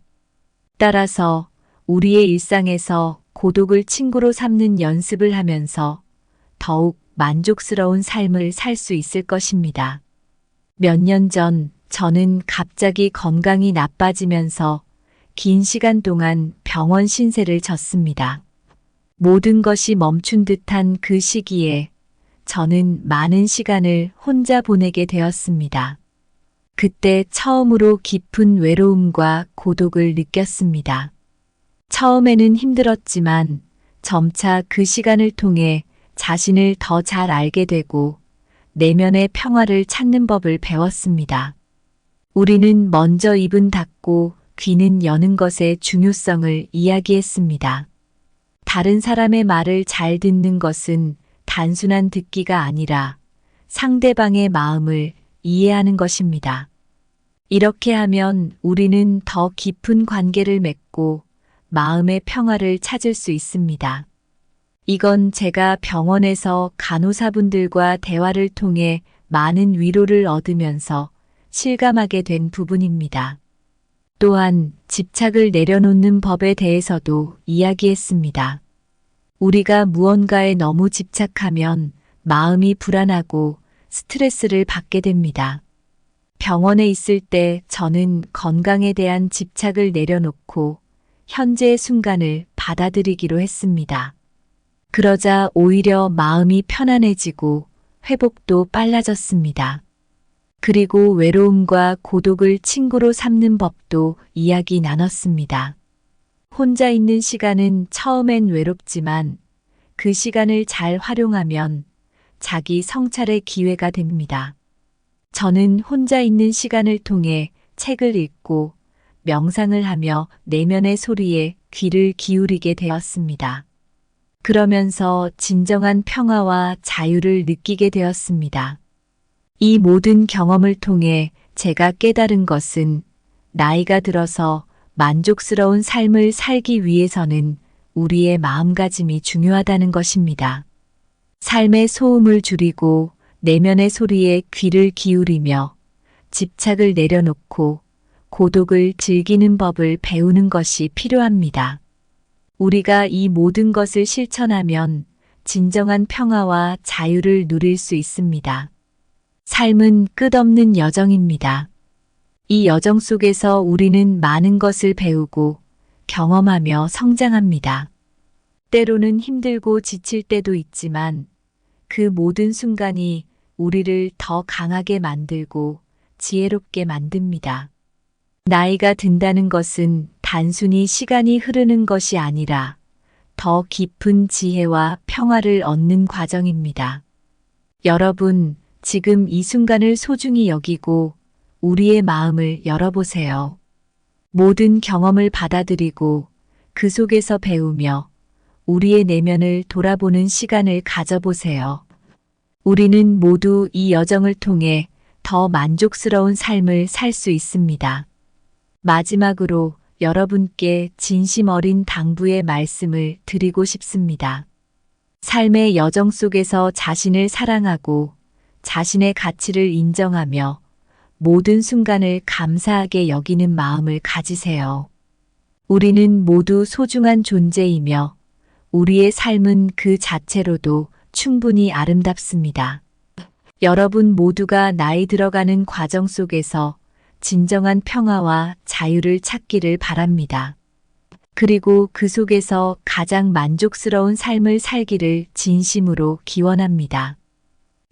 따라서 우리의 일상에서 고독을 친구로 삼는 연습을 하면서 더욱 만족스러운 삶을 살 수 있을 것입니다. 몇 년 전 저는 갑자기 건강이 나빠지면서 긴 시간 동안 병원 신세를 졌습니다. 모든 것이 멈춘 듯한 그 시기에 저는 많은 시간을 혼자 보내게 되었습니다. 그때 처음으로 깊은 외로움과 고독을 느꼈습니다. 처음에는 힘들었지만 점차 그 시간을 통해 자신을 더 잘 알게 되고 내면의 평화를 찾는 법을 배웠습니다. 우리는 먼저 입은 닫고 귀는 여는 것의 중요성을 이야기했습니다. 다른 사람의 말을 잘 듣는 것은 단순한 듣기가 아니라 상대방의 마음을 이해하는 것입니다. 이렇게 하면 우리는 더 깊은 관계를 맺고 마음의 평화를 찾을 수 있습니다. 이건 제가 병원에서 간호사분들과 대화를 통해 많은 위로를 얻으면서 실감하게 된 부분입니다. 또한 집착을 내려놓는 법에 대해서도 이야기했습니다. 우리가 무언가에 너무 집착하면 마음이 불안하고 스트레스를 받게 됩니다. 병원에 있을 때 저는 건강에 대한 집착을 내려놓고 현재의 순간을 받아들이기로 했습니다. 그러자 오히려 마음이 편안해지고 회복도 빨라졌습니다. 그리고 외로움과 고독을 친구로 삼는 법도 이야기 나눴습니다. 혼자 있는 시간은 처음엔 외롭지만 그 시간을 잘 활용하면 자기 성찰의 기회가 됩니다. 저는 혼자 있는 시간을 통해 책을 읽고 명상을 하며 내면의 소리에 귀를 기울이게 되었습니다. 그러면서 진정한 평화와 자유를 느끼게 되었습니다. 이 모든 경험을 통해 제가 깨달은 것은 나이가 들어서 만족스러운 삶을 살기 위해서는 우리의 마음가짐이 중요하다는 것입니다. 삶의 소음을 줄이고 내면의 소리에 귀를 기울이며 집착을 내려놓고 고독을 즐기는 법을 배우는 것이 필요합니다. 우리가 이 모든 것을 실천하면 진정한 평화와 자유를 누릴 수 있습니다. 삶은 끝없는 여정입니다. 이 여정 속에서 우리는 많은 것을 배우고 경험하며 성장합니다. 때로는 힘들고 지칠 때도 있지만 그 모든 순간이 우리를 더 강하게 만들고 지혜롭게 만듭니다. 나이가 든다는 것은 단순히 시간이 흐르는 것이 아니라 더 깊은 지혜와 평화를 얻는 과정입니다. 여러분, 지금 이 순간을 소중히 여기고 우리의 마음을 열어보세요. 모든 경험을 받아들이고 그 속에서 배우며 우리의 내면을 돌아보는 시간을 가져보세요. 우리는 모두 이 여정을 통해 더 만족스러운 삶을 살 수 있습니다. 마지막으로 여러분께 진심 어린 당부의 말씀을 드리고 싶습니다. 삶의 여정 속에서 자신을 사랑하고 자신의 가치를 인정하며 모든 순간을 감사하게 여기는 마음을 가지세요. 우리는 모두 소중한 존재이며 우리의 삶은 그 자체로도 충분히 아름답습니다. 여러분 모두가 나이 들어가는 과정 속에서 진정한 평화와 자유를 찾기를 바랍니다. 그리고 그 속에서 가장 만족스러운 삶을 살기를 진심으로 기원합니다.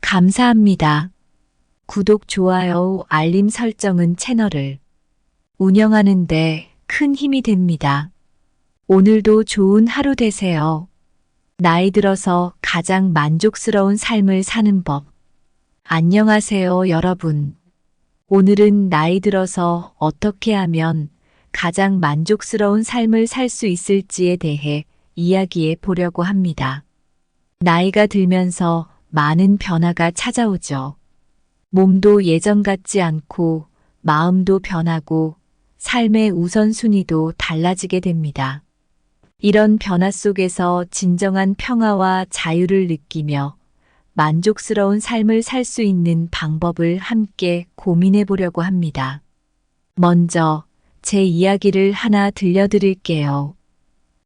감사합니다. 구독, 좋아요, 알림 설정은 채널을 운영하는 데 큰 힘이 됩니다. 오늘도 좋은 하루 되세요. 나이 들어서 가장 만족스러운 삶을 사는 법. 안녕하세요, 여러분. 오늘은 나이 들어서 어떻게 하면 가장 만족스러운 삶을 살 수 있을지에 대해 이야기해 보려고 합니다. 나이가 들면서 많은 변화가 찾아오죠. 몸도 예전 같지 않고 마음도 변하고 삶의 우선순위도 달라지게 됩니다. 이런 변화 속에서 진정한 평화와 자유를 느끼며 만족스러운 삶을 살 수 있는 방법을 함께 고민해 보려고 합니다. 먼저 제 이야기를 하나 들려드릴게요.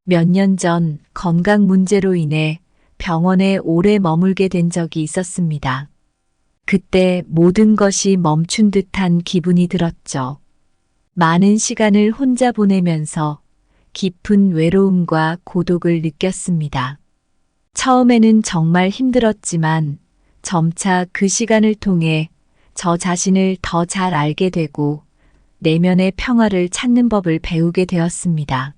몇 년 전 건강 문제로 인해 병원에 오래 머물게 된 적이 있었습니다. 그때 모든 것이 멈춘 듯한 기분이 들었죠. 많은 시간을 혼자 보내면서 깊은 외로움과 고독을 느꼈습니다. 처음에는 정말 힘들었지만 점차 그 시간을 통해 저 자신을 더 잘 알게 되고 내면의 평화를 찾는 법을 배우게 되었습니다.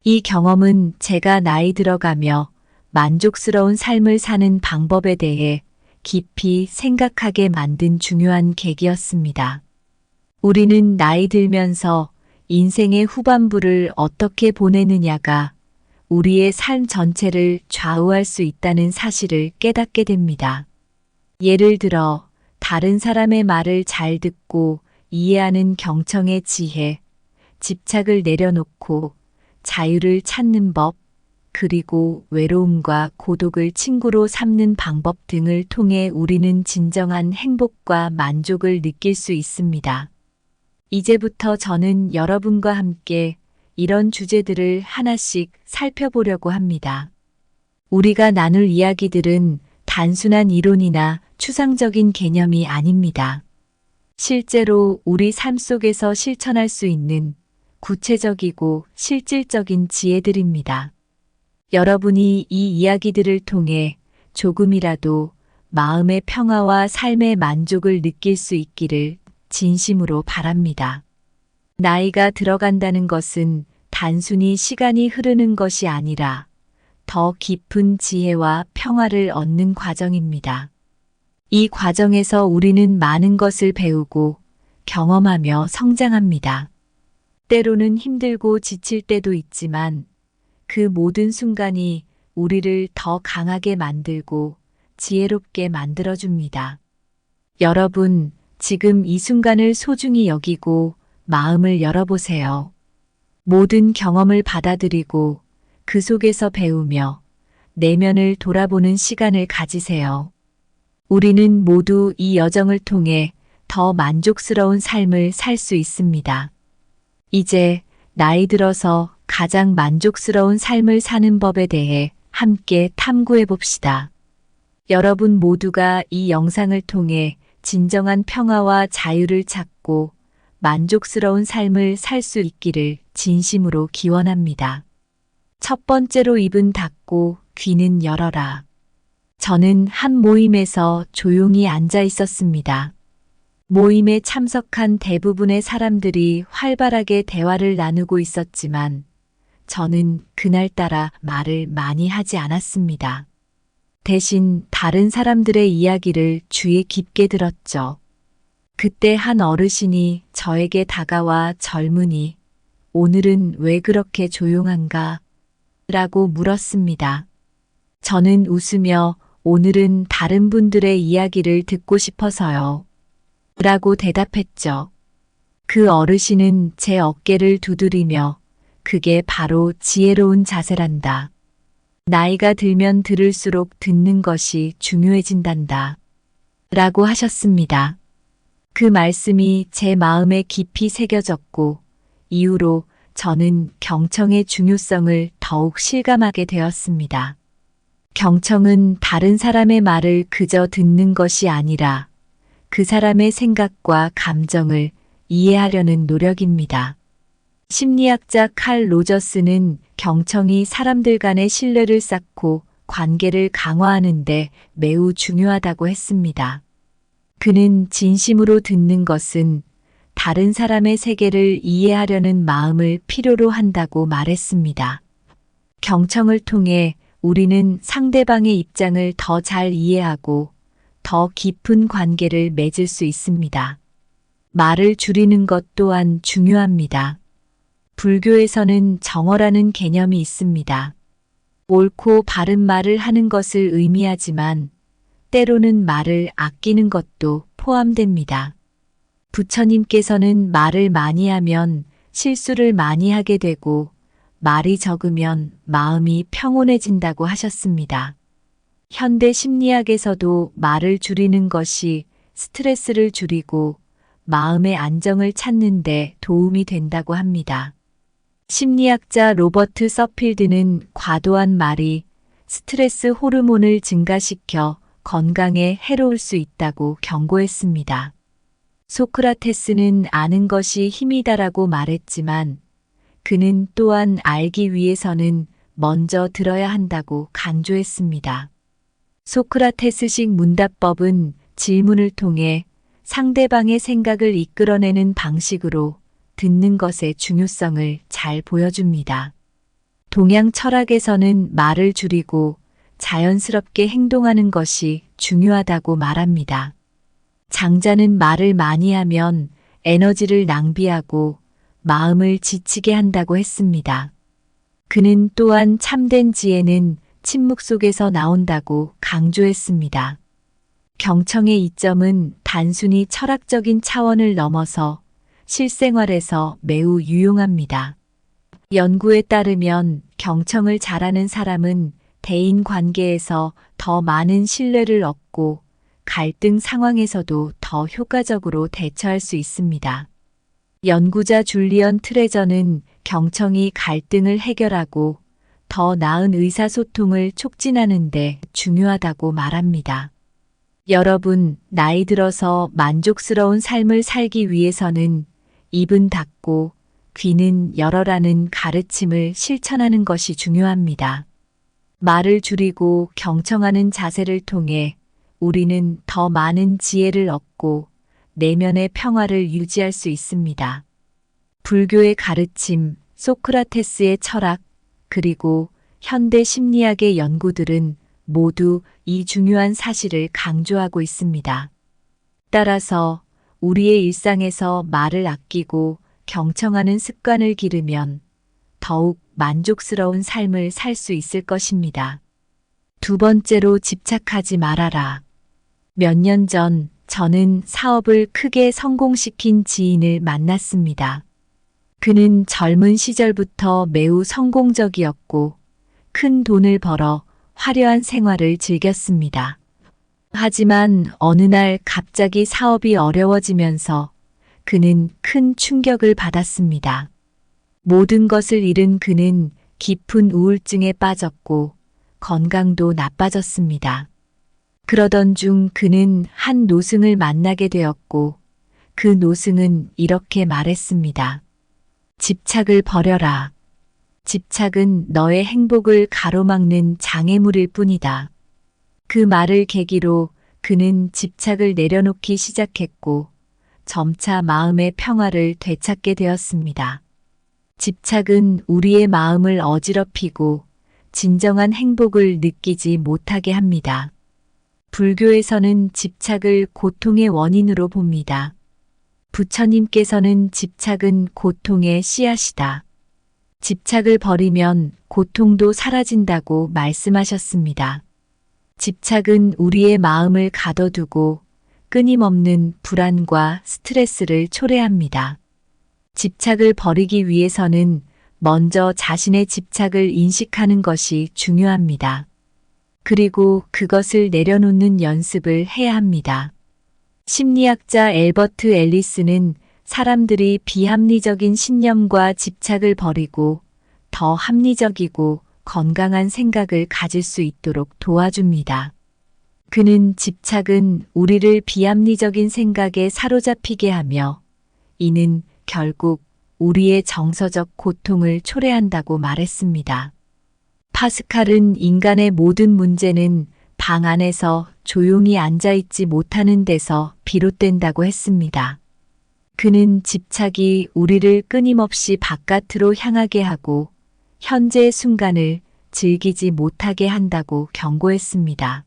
이 경험은 제가 나이 들어가며 만족스러운 삶을 사는 방법에 대해 깊이 생각하게 만든 중요한 계기였습니다. 우리는 나이 들면서 인생의 후반부를 어떻게 보내느냐가 우리의 삶 전체를 좌우할 수 있다는 사실을 깨닫게 됩니다. 예를 들어 다른 사람의 말을 잘 듣고 이해하는 경청의 지혜, 집착을 내려놓고 자유를 찾는 법, 그리고 외로움과 고독을 친구로 삼는 방법 등을 통해 우리는 진정한 행복과 만족을 느낄 수 있습니다. 이제부터 저는 여러분과 함께 이런 주제들을 하나씩 살펴보려고 합니다. 우리가 나눌 이야기들은 단순한 이론이나 추상적인 개념이 아닙니다. 실제로 우리 삶 속에서 실천할 수 있는 구체적이고 실질적인 지혜들입니다. 여러분이 이 이야기들을 통해 조금이라도 마음의 평화와 삶의 만족을 느낄 수 있기를 진심으로 바랍니다. 나이가 들어간다는 것은 단순히 시간이 흐르는 것이 아니라 더 깊은 지혜와 평화를 얻는 과정입니다. 이 과정에서 우리는 많은 것을 배우고 경험하며 성장합니다. 때로는 힘들고 지칠 때도 있지만 그 모든 순간이 우리를 더 강하게 만들고 지혜롭게 만들어줍니다. 여러분, 지금 이 순간을 소중히 여기고 마음을 열어보세요. 모든 경험을 받아들이고 그 속에서 배우며 내면을 돌아보는 시간을 가지세요. 우리는 모두 이 여정을 통해 더 만족스러운 삶을 살 수 있습니다. 이제 나이 들어서 가장 만족스러운 삶을 사는 법에 대해 함께 탐구해 봅시다. 여러분 모두가 이 영상을 통해 진정한 평화와 자유를 찾고 만족스러운 삶을 살 수 있기를 진심으로 기원합니다. 첫 번째로 입은 닫고 귀는 열어라. 저는 한 모임에서 조용히 앉아 있었습니다. 모임에 참석한 대부분의 사람들이 활발하게 대화를 나누고 있었지만 저는 그날따라 말을 많이 하지 않았습니다. 대신 다른 사람들의 이야기를 주의 깊게 들었죠. 그때 한 어르신이 저에게 다가와 젊은이, 오늘은 왜 그렇게 조용한가? 라고 물었습니다. 저는 웃으며 오늘은 다른 분들의 이야기를 듣고 싶어서요. 라고 대답했죠. 그 어르신은 제 어깨를 두드리며 그게 바로 지혜로운 자세란다. 나이가 들면 들을수록 듣는 것이 중요해진단다. 라고 하셨습니다. 그 말씀이 제 마음에 깊이 새겨졌고 이후로 저는 경청의 중요성을 더욱 실감하게 되었습니다. 경청은 다른 사람의 말을 그저 듣는 것이 아니라 그 사람의 생각과 감정을 이해하려는 노력입니다. 심리학자 칼 로저스는 경청이 사람들 간의 신뢰를 쌓고 관계를 강화하는 데 매우 중요하다고 했습니다. 그는 진심으로 듣는 것은 다른 사람의 세계를 이해하려는 마음을 필요로 한다고 말했습니다. 경청을 통해 우리는 상대방의 입장을 더 잘 이해하고 더 깊은 관계를 맺을 수 있습니다. 말을 줄이는 것 또한 중요합니다. 불교에서는 정어라는 개념이 있습니다. 옳고 바른 말을 하는 것을 의미하지만 때로는 말을 아끼는 것도 포함됩니다. 부처님께서는 말을 많이 하면 실수를 많이 하게 되고 말이 적으면 마음이 평온해진다고 하셨습니다. 현대 심리학에서도 말을 줄이는 것이 스트레스를 줄이고 마음의 안정을 찾는 데 도움이 된다고 합니다. 심리학자 로버트 서필드는 과도한 말이 스트레스 호르몬을 증가시켜 건강에 해로울 수 있다고 경고했습니다. 소크라테스는 아는 것이 힘이다라고 말했지만 그는 또한 알기 위해서는 먼저 들어야 한다고 강조했습니다. 소크라테스식 문답법은 질문을 통해 상대방의 생각을 이끌어내는 방식으로 듣는 것의 중요성을 잘 보여줍니다. 동양 철학에서는 말을 줄이고 자연스럽게 행동하는 것이 중요하다고 말합니다. 장자는 말을 많이 하면 에너지를 낭비하고 마음을 지치게 한다고 했습니다. 그는 또한 참된 지혜는 침묵 속에서 나온다고 강조했습니다. 경청의 이점은 단순히 철학적인 차원을 넘어서 실생활에서 매우 유용합니다. 연구에 따르면 경청을 잘하는 사람은 대인 관계에서 더 많은 신뢰를 얻고 갈등 상황에서도 더 효과적으로 대처할 수 있습니다. 연구자 줄리언 트레저는 경청이 갈등을 해결하고 더 나은 의사소통을 촉진하는 데 중요하다고 말합니다. 여러분, 나이 들어서 만족스러운 삶을 살기 위해서는 입은 닫고 귀는 열어라는 가르침을 실천하는 것이 중요합니다. 말을 줄이고 경청하는 자세를 통해 우리는 더 많은 지혜를 얻고 내면의 평화를 유지할 수 있습니다. 불교의 가르침, 소크라테스의 철학, 그리고 현대 심리학의 연구들은 모두 이 중요한 사실을 강조하고 있습니다. 따라서 우리의 일상에서 말을 아끼고 경청하는 습관을 기르면 더욱 만족스러운 삶을 살 수 있을 것입니다. 두 번째로 집착하지 말아라. 몇 년 전 저는 사업을 크게 성공시킨 지인을 만났습니다. 그는 젊은 시절부터 매우 성공적이었고 큰 돈을 벌어 화려한 생활을 즐겼습니다. 하지만 어느 날 갑자기 사업이 어려워지면서 그는 큰 충격을 받았습니다. 모든 것을 잃은 그는 깊은 우울증에 빠졌고 건강도 나빠졌습니다. 그러던 중 그는 한 노승을 만나게 되었고 그 노승은 이렇게 말했습니다. 집착을 버려라. 집착은 너의 행복을 가로막는 장애물일 뿐이다. 그 말을 계기로 그는 집착을 내려놓기 시작했고 점차 마음의 평화를 되찾게 되었습니다. 집착은 우리의 마음을 어지럽히고 진정한 행복을 느끼지 못하게 합니다. 불교에서는 집착을 고통의 원인으로 봅니다. 부처님께서는 집착은 고통의 씨앗이다. 집착을 버리면 고통도 사라진다고 말씀하셨습니다. 집착은 우리의 마음을 가둬두고 끊임없는 불안과 스트레스를 초래합니다. 집착을 버리기 위해서는 먼저 자신의 집착을 인식하는 것이 중요합니다. 그리고 그것을 내려놓는 연습을 해야 합니다. 심리학자 엘버트 앨리스는 사람들이 비합리적인 신념과 집착을 버리고 더 합리적이고 건강한 생각을 가질 수 있도록 도와줍니다. 그는 집착은 우리를 비합리적인 생각에 사로잡히게 하며 이는 결국 우리의 정서적 고통을 초래한다고 말했습니다. 파스칼은 인간의 모든 문제는 방 안에서 조용히 앉아있지 못하는 데서 비롯된다고 했습니다. 그는 집착이 우리를 끊임없이 바깥으로 향하게 하고 현재의 순간을 즐기지 못하게 한다고 경고했습니다.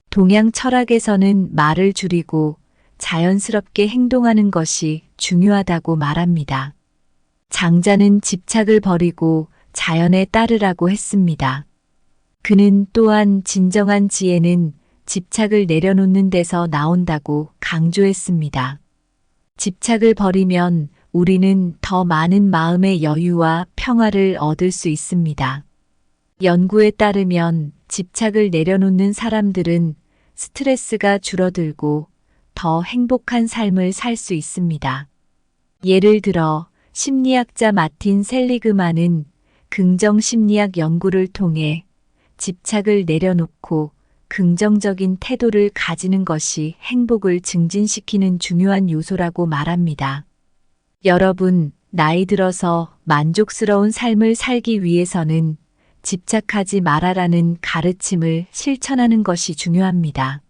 동양 철학에서는 말을 줄이고 자연스럽게 행동하는 것이 중요하다고 말합니다. 장자는 집착을 버리고 자연에 따르라고 했습니다. 그는 또한 진정한 지혜는 집착을 내려놓는 데서 나온다고 강조했습니다. 집착을 버리면 우리는 더 많은 마음의 여유와 평화를 얻을 수 있습니다. 연구에 따르면 집착을 내려놓는 사람들은 스트레스가 줄어들고 더 행복한 삶을 살 수 있습니다. 예를 들어 심리학자 마틴 셀리그만은 긍정심리학 연구를 통해 집착을 내려놓고 긍정적인 태도를 가지는 것이 행복을 증진시키는 중요한 요소라고 말합니다. 여러분, 나이 들어서 만족스러운 삶을 살기 위해서는 집착하지 말아라는 가르침을 실천하는 것이 중요합니다.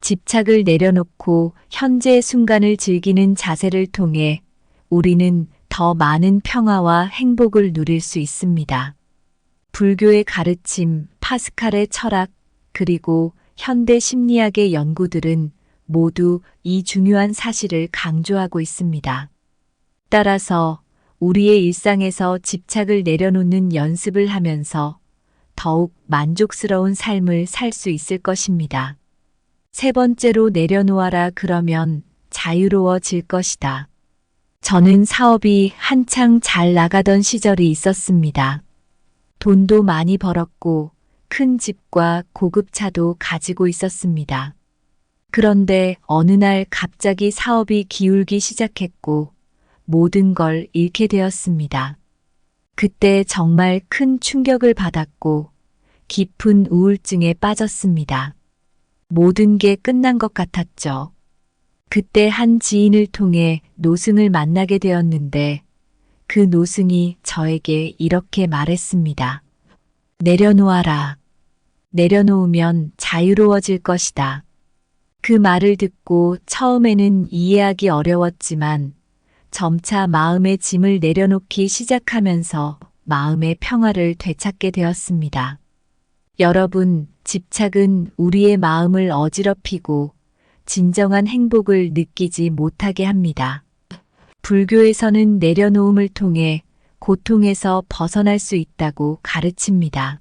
집착을 내려놓고 현재의 순간을 즐기는 자세를 통해 우리는 더 많은 평화와 행복을 누릴 수 있습니다. 불교의 가르침, 파스칼의 철학, 그리고 현대 심리학의 연구들은 모두 이 중요한 사실을 강조하고 있습니다. 따라서 우리의 일상에서 집착을 내려놓는 연습을 하면서 더욱 만족스러운 삶을 살 수 있을 것입니다. 세 번째로 내려놓아라 그러면 자유로워질 것이다. 저는 사업이 한창 잘 나가던 시절이 있었습니다. 돈도 많이 벌었고 큰 집과 고급 차도 가지고 있었습니다. 그런데 어느 날 갑자기 사업이 기울기 시작했고 모든 걸 잃게 되었습니다. 그때 정말 큰 충격을 받았고 깊은 우울증에 빠졌습니다. 모든 게 끝난 것 같았죠. 그때 한 지인을 통해 노승을 만나게 되었는데 그 노승이 저에게 이렇게 말했습니다. 내려놓아라. 내려놓으면 자유로워질 것이다. 그 말을 듣고 처음에는 이해하기 어려웠지만 점차 마음의 짐을 내려놓기 시작하면서 마음의 평화를 되찾게 되었습니다. 여러분, 집착은 우리의 마음을 어지럽히고 진정한 행복을 느끼지 못하게 합니다. 불교에서는 내려놓음을 통해 고통에서 벗어날 수 있다고 가르칩니다.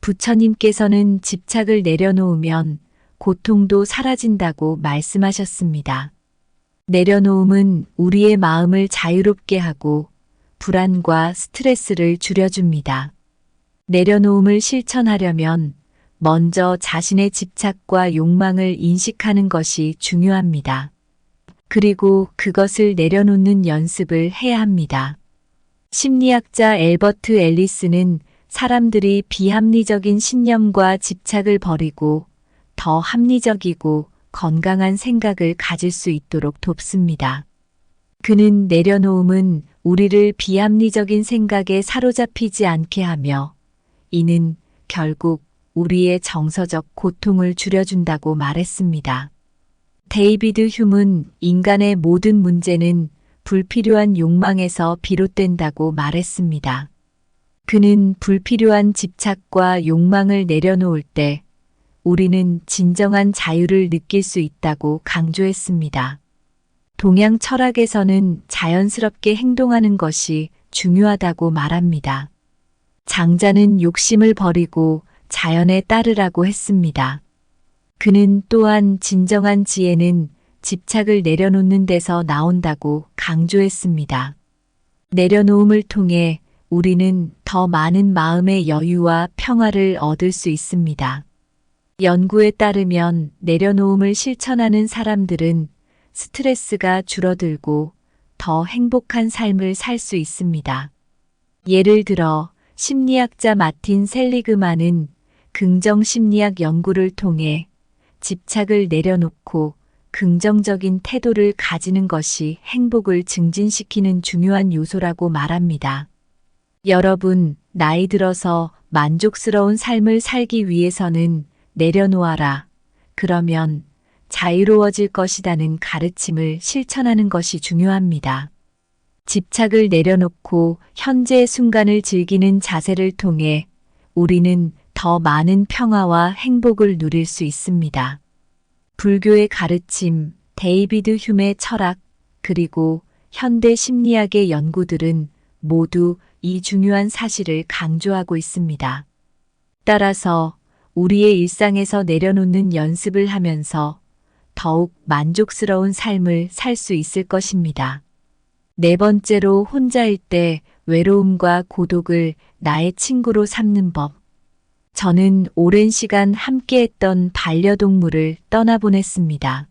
부처님께서는 집착을 내려놓으면 고통도 사라진다고 말씀하셨습니다. 내려놓음은 우리의 마음을 자유롭게 하고 불안과 스트레스를 줄여줍니다. 내려놓음을 실천하려면 먼저 자신의 집착과 욕망을 인식하는 것이 중요합니다. 그리고 그것을 내려놓는 연습을 해야 합니다. 심리학자 엘버트 앨리스는 사람들이 비합리적인 신념과 집착을 버리고 더 합리적이고 건강한 생각을 가질 수 있도록 돕습니다. 그는 내려놓음은 우리를 비합리적인 생각에 사로잡히지 않게 하며 이는 결국 우리의 정서적 고통을 줄여준다고 말했습니다. 데이비드 휴문 인간의 모든 문제는 불필요한 욕망에서 비롯된다고 말했습니다. 그는 불필요한 집착과 욕망을 내려놓을 때 우리는 진정한 자유를 느낄 수 있다고 강조했습니다. 동양 철학에서는 자연스럽게 행동하는 것이 중요하다고 말합니다. 장자는 욕심을 버리고 자연에 따르라고 했습니다. 그는 또한 진정한 지혜는 집착을 내려놓는 데서 나온다고 강조했습니다. 내려놓음을 통해 우리는 더 많은 마음의 여유와 평화를 얻을 수 있습니다. 연구에 따르면 내려놓음을 실천하는 사람들은 스트레스가 줄어들고 더 행복한 삶을 살 수 있습니다. 예를 들어 심리학자 마틴 셀리그만은 긍정 심리학 연구를 통해 집착을 내려놓고 긍정적인 태도를 가지는 것이 행복을 증진시키는 중요한 요소라고 말합니다. 여러분, 나이 들어서 만족스러운 삶을 살기 위해서는 내려놓아라. 그러면 자유로워질 것이라는 가르침을 실천하는 것이 중요합니다. 집착을 내려놓고 현재의 순간을 즐기는 자세를 통해 우리는 더 많은 평화와 행복을 누릴 수 있습니다. 불교의 가르침, 데이비드 휴메의 철학, 그리고 현대 심리학의 연구들은 모두 이 중요한 사실을 강조하고 있습니다. 따라서 우리의 일상에서 내려놓는 연습을 하면서 더욱 만족스러운 삶을 살 수 있을 것입니다. 네 번째로, 혼자일 때 외로움과 고독을 나의 친구로 삼는 법. 저는 오랜 시간 함께했던 반려동물을 떠나보냈습니다.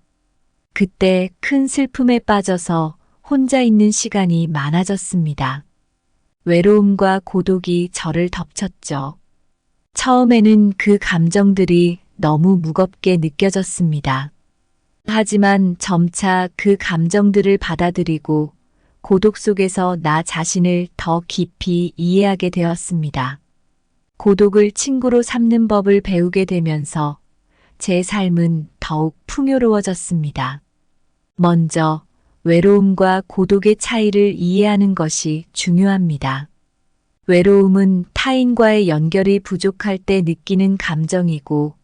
그때 큰 슬픔에 빠져서 혼자 있는 시간이 많아졌습니다. 외로움과 고독이 저를 덮쳤죠. 처음에는 그 감정들이 너무 무겁게 느껴졌습니다. 하지만 점차 그 감정들을 받아들이고 고독 속에서 나 자신을 더 깊이 이해하게 되었습니다. 고독을 친구로 삼는 법을 배우게 되면서 제 삶은 더욱 풍요로워졌습니다. 먼저 외로움과 고독의 차이를 이해하는 것이 중요합니다. 외로움은 타인과의 연결이 부족할 때 느끼는 감정이고,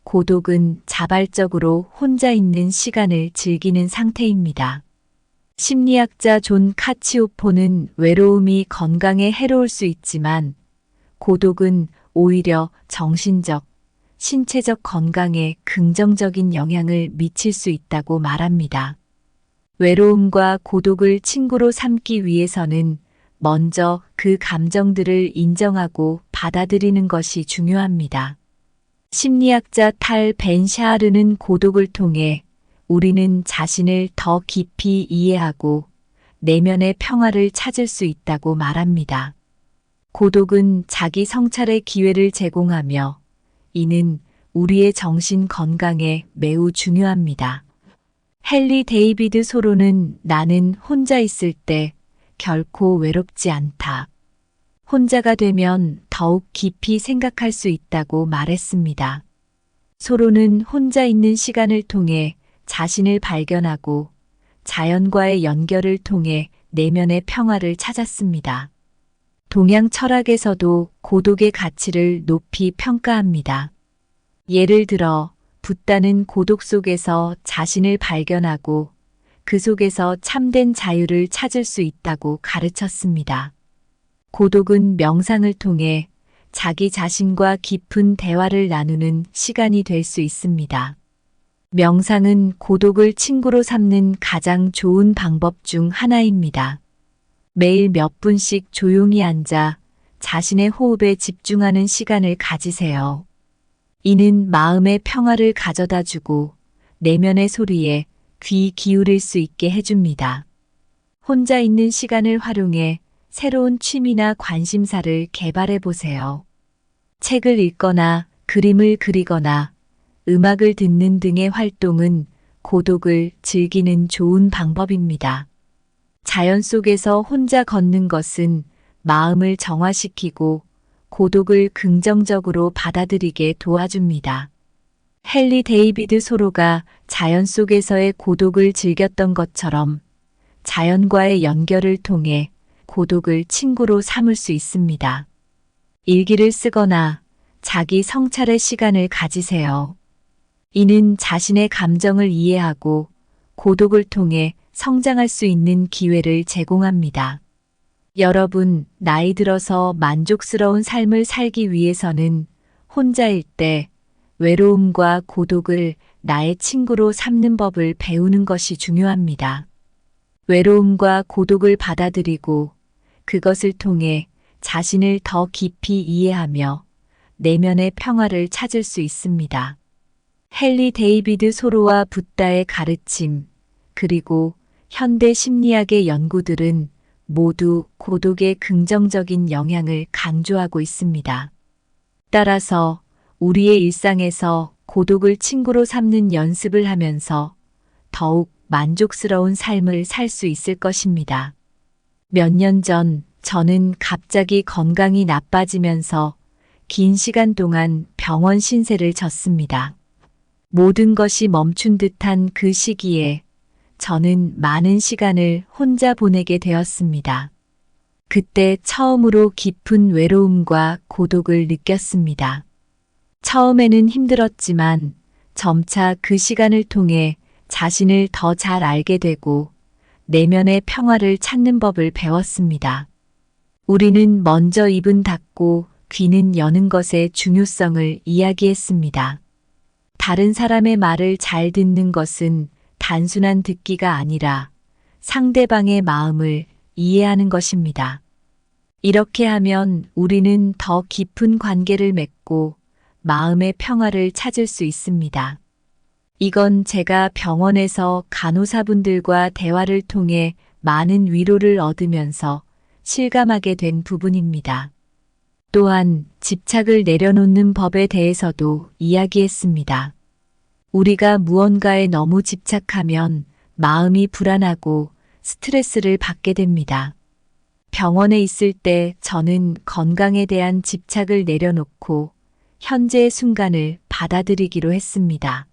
고독은 자발적으로 혼자 있는 시간을 즐기는 상태입니다. 심리학자 존 카치오포는 외로움이 건강에 해로울 수 있지만 고독은 오히려 정신적, 신체적 건강에 긍정적인 영향을 미칠 수 있다고 말합니다. 외로움과 고독을 친구로 삼기 위해서는 먼저 그 감정들을 인정하고 받아들이는 것이 중요합니다. 심리학자 탈 벤 샤르는 고독을 통해 우리는 자신을 더 깊이 이해하고 내면의 평화를 찾을 수 있다고 말합니다. 고독은 자기 성찰의 기회를 제공하며 이는 우리의 정신 건강에 매우 중요합니다. 헨리 데이비드 소로는 나는 혼자 있을 때 결코 외롭지 않다. 혼자가 되면 더욱 깊이 생각할 수 있다고 말했습니다. 소로는 혼자 있는 시간을 통해 자신을 발견하고 자연과의 연결을 통해 내면의 평화를 찾았습니다. 동양 철학에서도 고독의 가치를 높이 평가합니다. 예를 들어 붓다는 고독 속에서 자신을 발견하고 그 속에서 참된 자유를 찾을 수 있다고 가르쳤습니다. 고독은 명상을 통해 자기 자신과 깊은 대화를 나누는 시간이 될 수 있습니다. 명상은 고독을 친구로 삼는 가장 좋은 방법 중 하나입니다. 매일 몇 분씩 조용히 앉아 자신의 호흡에 집중하는 시간을 가지세요. 이는 마음의 평화를 가져다 주고 내면의 소리에 귀 기울일 수 있게 해줍니다. 혼자 있는 시간을 활용해 새로운 취미나 관심사를 개발해 보세요. 책을 읽거나 그림을 그리거나 음악을 듣는 등의 활동은 고독을 즐기는 좋은 방법입니다. 자연 속에서 혼자 걷는 것은 마음을 정화시키고 고독을 긍정적으로 받아들이게 도와줍니다. 헨리 데이비드 소로가 자연 속에서의 고독을 즐겼던 것처럼 자연과의 연결을 통해 고독을 친구로 삼을 수 있습니다. 일기를 쓰거나 자기 성찰의 시간을 가지세요. 이는 자신의 감정을 이해하고 고독을 통해 성장할 수 있는 기회를 제공합니다. 여러분, 나이 들어서 만족스러운 삶을 살기 위해서는 혼자일 때 외로움과 고독을 나의 친구로 삼는 법을 배우는 것이 중요합니다. 외로움과 고독을 받아들이고 그것을 통해 자신을 더 깊이 이해하며 내면의 평화를 찾을 수 있습니다. 헨리 데이비드 소로와 붓다의 가르침, 그리고 현대 심리학의 연구들은 모두 고독의 긍정적인 영향을 강조하고 있습니다. 따라서 우리의 일상에서 고독을 친구로 삼는 연습을 하면서 더욱 만족스러운 삶을 살 수 있을 것입니다. 몇 년 전 저는 갑자기 건강이 나빠지면서 긴 시간 동안 병원 신세를 졌습니다. 모든 것이 멈춘 듯한 그 시기에 저는 많은 시간을 혼자 보내게 되었습니다. 그때 처음으로 깊은 외로움과 고독을 느꼈습니다. 처음에는 힘들었지만 점차 그 시간을 통해 자신을 더 잘 알게 되고 내면의 평화를 찾는 법을 배웠습니다. 우리는 먼저 입은 닫고 귀는 여는 것의 중요성을 이야기했습니다. 다른 사람의 말을 잘 듣는 것은 단순한 듣기가 아니라 상대방의 마음을 이해하는 것입니다. 이렇게 하면 우리는 더 깊은 관계를 맺고 마음의 평화를 찾을 수 있습니다. 이건 제가 병원에서 간호사분들과 대화를 통해 많은 위로를 얻으면서 실감하게 된 부분입니다. 또한 집착을 내려놓는 법에 대해서도 이야기했습니다. 우리가 무언가에 너무 집착하면 마음이 불안하고 스트레스를 받게 됩니다. 병원에 있을 때 저는 건강에 대한 집착을 내려놓고 현재의 순간을 받아들이기로 했습니다.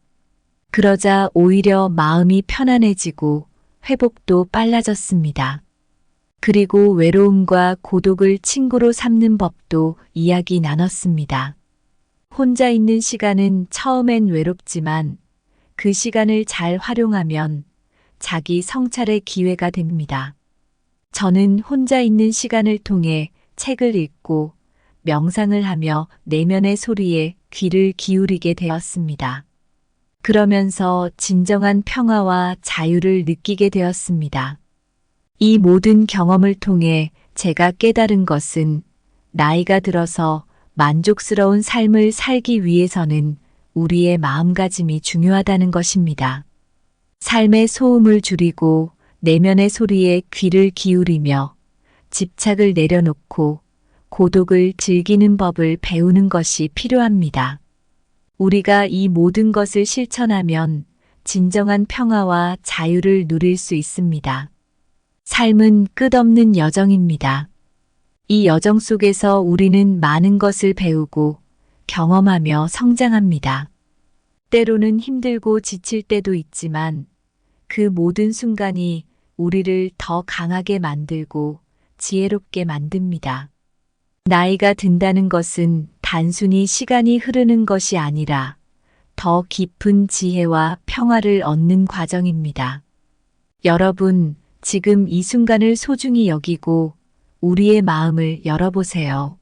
그러자 오히려 마음이 편안해지고 회복도 빨라졌습니다. 그리고 외로움과 고독을 친구로 삼는 법도 이야기 나눴습니다. 혼자 있는 시간은 처음엔 외롭지만 그 시간을 잘 활용하면 자기 성찰의 기회가 됩니다. 저는 혼자 있는 시간을 통해 책을 읽고 명상을 하며 내면의 소리에 귀를 기울이게 되었습니다. 그러면서 진정한 평화와 자유를 느끼게 되었습니다. 이 모든 경험을 통해 제가 깨달은 것은 나이가 들어서 만족스러운 삶을 살기 위해서는 우리의 마음가짐이 중요하다는 것입니다. 삶의 소음을 줄이고 내면의 소리에 귀를 기울이며 집착을 내려놓고 고독을 즐기는 법을 배우는 것이 필요합니다. 우리가 이 모든 것을 실천하면 진정한 평화와 자유를 누릴 수 있습니다. 삶은 끝없는 여정입니다. 이 여정 속에서 우리는 많은 것을 배우고 경험하며 성장합니다. 때로는 힘들고 지칠 때도 있지만 그 모든 순간이 우리를 더 강하게 만들고 지혜롭게 만듭니다. 나이가 든다는 것은 단순히 시간이 흐르는 것이 아니라 더 깊은 지혜와 평화를 얻는 과정입니다. 여러분, 지금 이 순간을 소중히 여기고 우리의 마음을 열어보세요.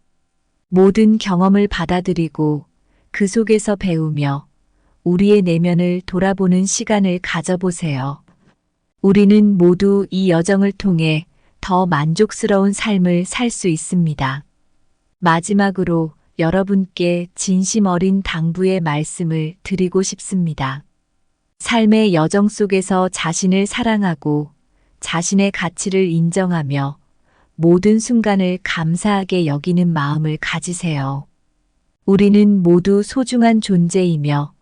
모든 경험을 받아들이고 그 속에서 배우며 우리의 내면을 돌아보는 시간을 가져보세요. 우리는 모두 이 여정을 통해 더 만족스러운 삶을 살 수 있습니다. 마지막으로 여러분께 진심 어린 당부의 말씀을 드리고 싶습니다. 삶의 여정 속에서 자신을 사랑하고 자신의 가치를 인정하며 모든 순간을 감사하게 여기는 마음을 가지세요. 우리는 모두 소중한 존재이며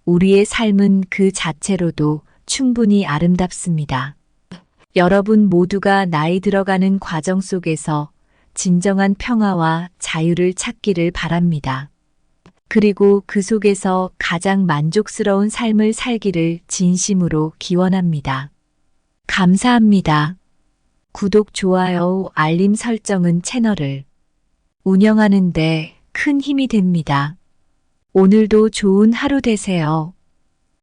우리의 삶은 그 자체로도 충분히 아름답습니다. 여러분 모두가 나이 들어가는 과정 속에서 진정한 평화와 자유를 찾기를 바랍니다. 그리고 그 속에서 가장 만족스러운 삶을 살기를 진심으로 기원합니다. 감사합니다. 구독, 좋아요, 알림 설정은 채널을 운영하는 데 큰 힘이 됩니다. 오늘도 좋은 하루 되세요.